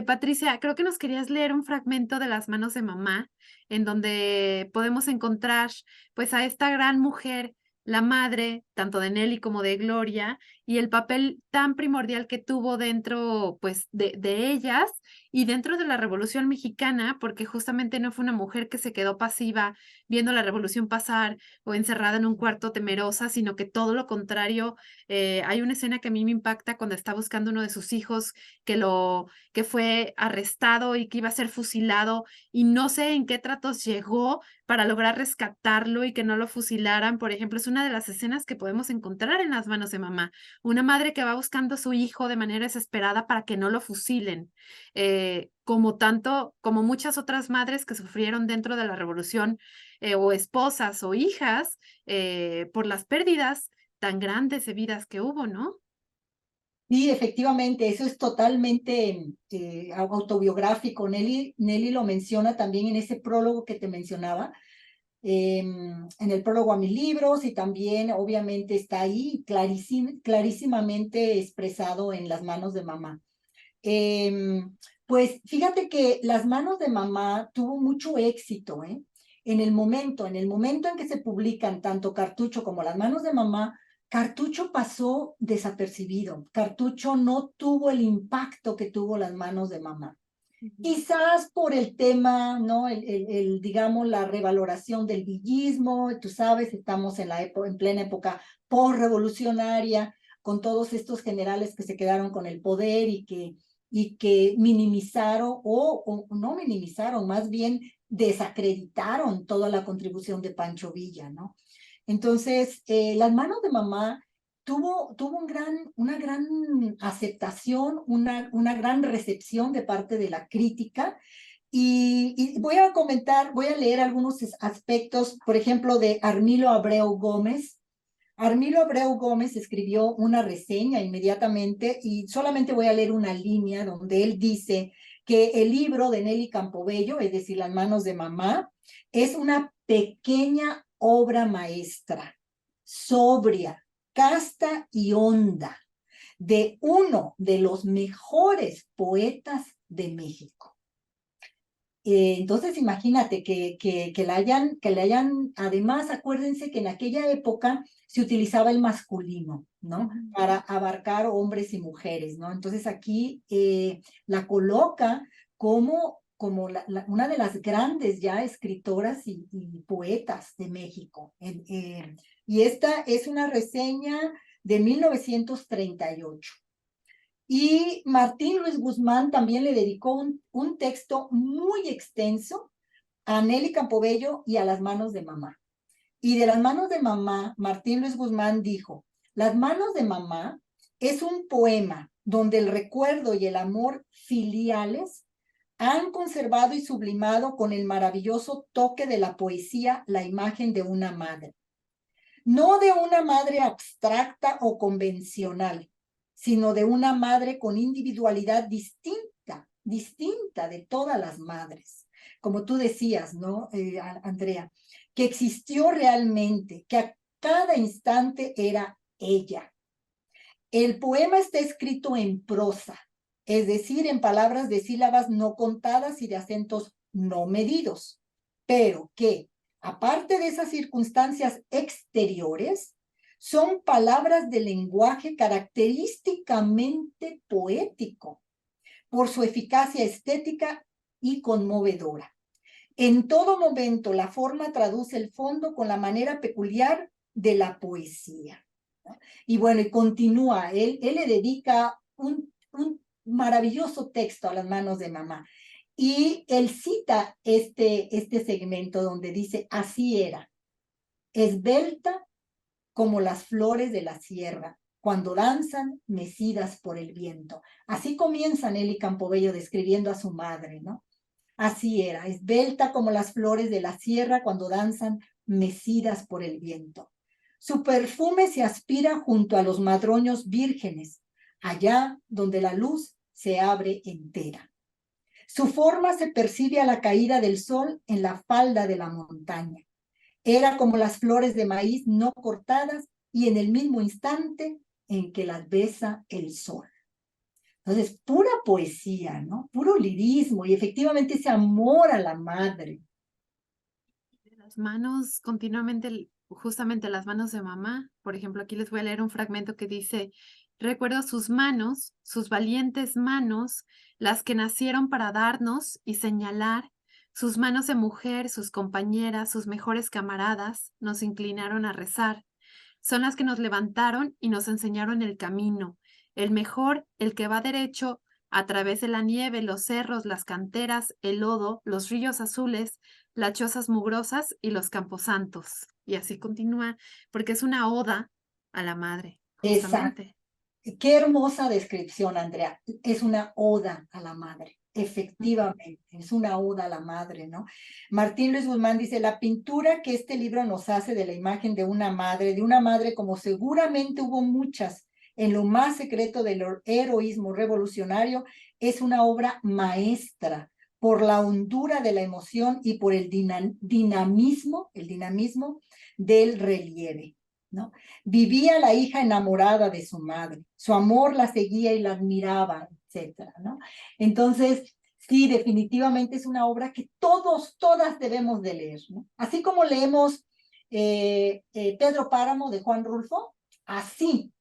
Patricia, creo que nos querías leer un fragmento de Las manos de mamá, en donde podemos encontrar pues a esta gran mujer, la madre tanto de Nelly como de Gloria, y el papel tan primordial que tuvo dentro pues de ellas y dentro de la Revolución Mexicana, porque justamente no fue una mujer que se quedó pasiva viendo la revolución pasar o encerrada en un cuarto temerosa, sino que todo lo contrario. Hay una escena que a mí me impacta cuando está buscando uno de sus hijos que fue arrestado y que iba a ser fusilado, y no sé en qué tratos llegó para lograr rescatarlo y que no lo fusilaran. Por ejemplo, es una de las escenas que podemos encontrar en Las manos de mamá. Una madre que va buscando a su hijo de manera desesperada para que no lo fusilen. Como muchas otras madres que sufrieron dentro de la revolución, o esposas o hijas, por las pérdidas tan grandes de vidas que hubo, ¿no? Sí, efectivamente, eso es totalmente autobiográfico. Nelly lo menciona también en ese prólogo que te mencionaba, en el prólogo a mis libros, y también obviamente está ahí clarísimamente expresado en Las manos de mamá. Pues fíjate que Las manos de mamá tuvo mucho éxito, ¿eh? En el momento en que se publican tanto Cartucho como Las manos de mamá, Cartucho pasó desapercibido. Cartucho no tuvo el impacto que tuvo Las manos de mamá. Quizás por el tema, ¿no? Digamos, la revaloración del villismo. Tú sabes, estamos en plena época postrevolucionaria, con todos estos generales que se quedaron con el poder y que minimizaron, o no minimizaron, más bien desacreditaron toda la contribución de Pancho Villa, ¿no? Entonces, Las manos de mamá tuvo una gran aceptación, una gran recepción de parte de la crítica. Y voy a leer algunos aspectos, por ejemplo, de Armilo Abreu Gómez. Armilo Abreu Gómez escribió una reseña inmediatamente, y solamente voy a leer una línea donde él dice que el libro de Nelly Campobello, es decir, Las manos de mamá, es una pequeña obra maestra, sobria, casta y honda, de uno de los mejores poetas de México. Entonces, imagínate que le hayan, además, acuérdense que en aquella época se utilizaba el masculino, ¿no? Para abarcar hombres y mujeres, ¿no? Entonces aquí la coloca como una de las grandes ya escritoras y poetas de México. Y esta es una reseña de 1938. Y Martín Luis Guzmán también le dedicó un texto muy extenso a Nelly Campobello y a Las manos de mamá. Y de Las manos de mamá, Martín Luis Guzmán dijo: Las manos de mamá es un poema donde el recuerdo y el amor filiales han conservado y sublimado con el maravilloso toque de la poesía la imagen de una madre. No de una madre abstracta o convencional, sino de una madre con individualidad distinta distinta de todas las madres. Como tú decías, ¿no, Andrea? Que existió realmente, que a cada instante era ella. El poema está escrito en prosa, es decir, en palabras de sílabas no contadas y de acentos no medidos, pero que, aparte de esas circunstancias exteriores, son palabras de lenguaje característicamente poético, por su eficacia estética y conmovedora. En todo momento, la forma traduce el fondo con la manera peculiar de la poesía. Y bueno, y continúa, él le dedica un maravilloso texto a las manos de mamá. Y él cita este segmento donde dice, así era, esbelta como las flores de la sierra, cuando danzan mecidas por el viento. Así comienzan él y Campobello describiendo a su madre, ¿no? Así era, esbelta como las flores de la sierra cuando danzan mecidas por el viento. Su perfume se aspira junto a los madroños vírgenes, allá donde la luz se abre entera. Su forma se percibe a la caída del sol en la falda de la montaña. Era como las flores de maíz no cortadas y en el mismo instante en que las besa el sol. Entonces, pura poesía, ¿no? Puro lirismo y efectivamente ese amor a la madre. Las manos continuamente, justamente las manos de mamá. Por ejemplo, aquí les voy a leer un fragmento que dice, recuerdo sus manos, sus valientes manos, las que nacieron para darnos y señalar, sus manos de mujer, sus compañeras, sus mejores camaradas, nos inclinaron a rezar. Son las que nos levantaron y nos enseñaron el camino, el mejor, el que va derecho a través de la nieve, los cerros, las canteras, el lodo, los ríos azules, las chozas mugrosas y los camposantos. Y así continúa, porque es una oda a la madre, Exacto. justamente. Qué hermosa descripción, Andrea. Es una oda a la madre. Efectivamente, es una oda a la madre, ¿no? Martín Luis Guzmán dice, la pintura que este libro nos hace de la imagen de una madre como seguramente hubo muchas en lo más secreto del heroísmo revolucionario, es una obra maestra por la hondura de la emoción y por el dinamismo del relieve, ¿no? Vivía la hija enamorada de su madre, su amor la seguía y la admiraba, etcétera, ¿no? Entonces, sí, definitivamente es una obra que todas debemos de leer, ¿no? Así como leemos Pedro Páramo de Juan Rulfo, así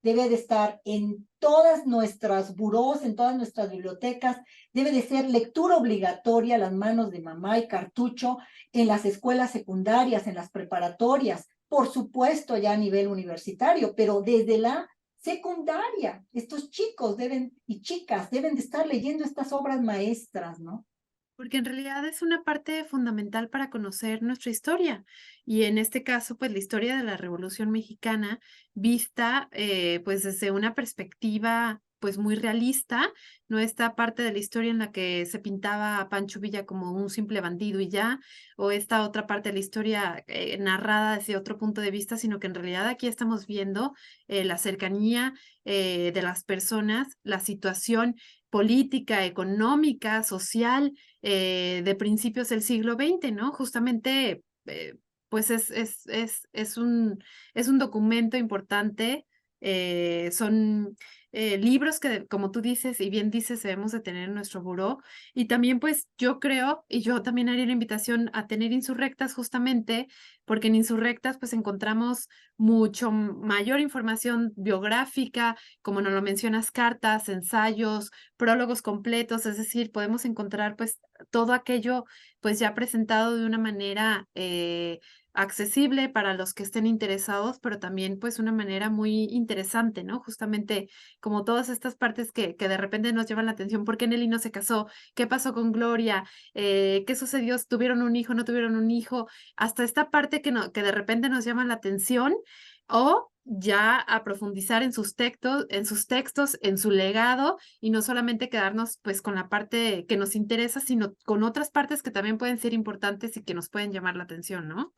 debe de estar en todas nuestras burós, en todas nuestras bibliotecas, debe de ser lectura obligatoria a las manos de mamá y cartucho en las escuelas secundarias, en las preparatorias, por supuesto ya a nivel universitario, pero desde la secundaria, estos chicos y chicas deben de estar leyendo estas obras maestras, ¿no? Porque en realidad es una parte fundamental para conocer nuestra historia. Y en este caso, pues la historia de la Revolución Mexicana vista pues desde una perspectiva pues muy realista, no esta parte de la historia en la que se pintaba a Pancho Villa como un simple bandido y ya, o esta otra parte de la historia narrada desde otro punto de vista, sino que en realidad aquí estamos viendo la cercanía de las personas, la situación política, económica, social, de principios del siglo XX, ¿no? Justamente, pues es un documento importante, son libros que, como tú dices y bien dices, debemos de tener en nuestro buró. Y también, pues, yo creo, y yo también haría la invitación a tener Insurrectas justamente, porque en Insurrectas, pues, encontramos mucho mayor información biográfica, como nos lo mencionas, cartas, ensayos, prólogos completos, es decir, podemos encontrar, pues, todo aquello, pues, ya presentado de una manera, accesible para los que estén interesados, pero también, pues, una manera muy interesante, ¿no? Justamente, como todas estas partes que de repente nos llaman la atención, ¿por qué Nelly no se casó? ¿Qué pasó con Gloria? ¿Qué sucedió? ¿Tuvieron un hijo? ¿No tuvieron un hijo? Hasta esta parte que de repente nos llama la atención, o ya a profundizar en sus textos, en su legado, y no solamente quedarnos pues con la parte que nos interesa, sino con otras partes que también pueden ser importantes y que nos pueden llamar la atención, ¿no?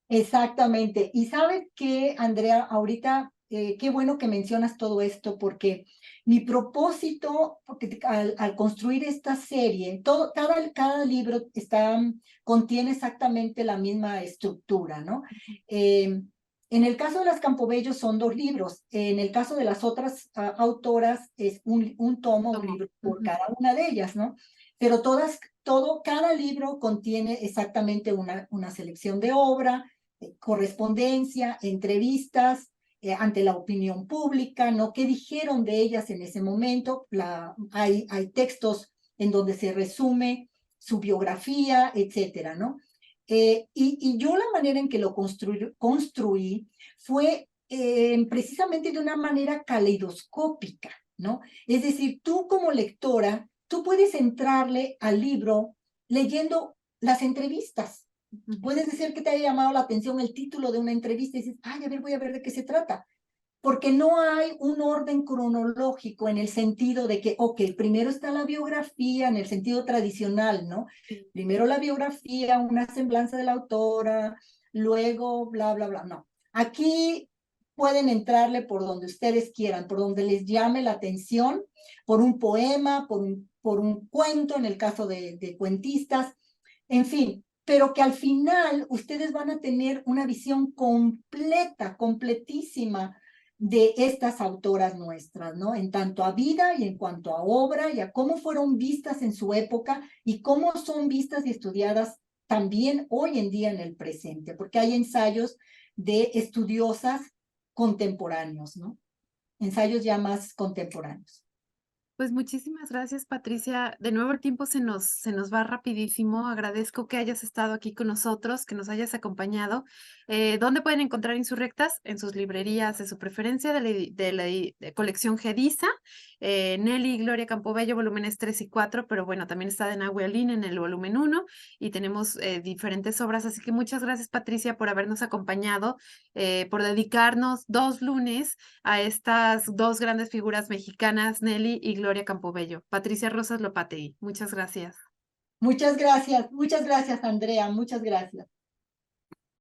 Exactamente. Y sabes que, Andrea, ahorita qué bueno que mencionas todo esto, porque mi propósito, porque al construir esta serie, cada libro contiene exactamente la misma estructura, ¿no? En el caso de las Campobello son 2 libros, en el caso de las otras autoras es un tomo, un libro por cada una de ellas, ¿no? Pero cada libro contiene exactamente una selección de obra, correspondencia, entrevistas ante la opinión pública, ¿no? ¿Qué dijeron de ellas en ese momento? Hay textos en donde se resume su biografía, etcétera, ¿no? Y yo la manera en que lo construí fue precisamente de una manera caleidoscópica, ¿no? Es decir, tú como lectora, tú puedes entrarle al libro leyendo las entrevistas. Puedes decir que te haya llamado la atención el título de una entrevista y dices, ay, a ver, voy a ver de qué se trata. Porque no hay un orden cronológico en el sentido de que, ok, primero está la biografía en el sentido tradicional, ¿no? Sí. Primero la biografía, una semblanza de la autora, luego bla, bla, bla. No. Aquí pueden entrarle por donde ustedes quieran, por donde les llame la atención, por un poema, por un cuento, en el caso de cuentistas, en fin, pero que al final ustedes van a tener una visión completa, completísima de estas autoras nuestras, ¿no? En tanto a vida y en cuanto a obra y a cómo fueron vistas en su época y cómo son vistas y estudiadas también hoy en día en el presente, porque hay ensayos de estudiosas contemporáneos, ¿no? Ensayos ya más contemporáneos. Pues muchísimas gracias, Patricia. De nuevo el tiempo se nos va rapidísimo. Agradezco que hayas estado aquí con nosotros, que nos hayas acompañado. ¿Dónde pueden encontrar Insurrectas? En sus librerías de su preferencia, de colección Gedisa, Nelly y Gloria Campobello, volúmenes 3 y 4, pero bueno, también está de Nahuelin en el volumen 1 y tenemos diferentes obras. Así que muchas gracias, Patricia, por habernos acompañado, por dedicarnos 2 lunes a estas 2 grandes figuras mexicanas, Nelly y Gloria Campobello. Patricia Rosas Lopategui, muchas gracias. Muchas gracias, Andrea, muchas gracias.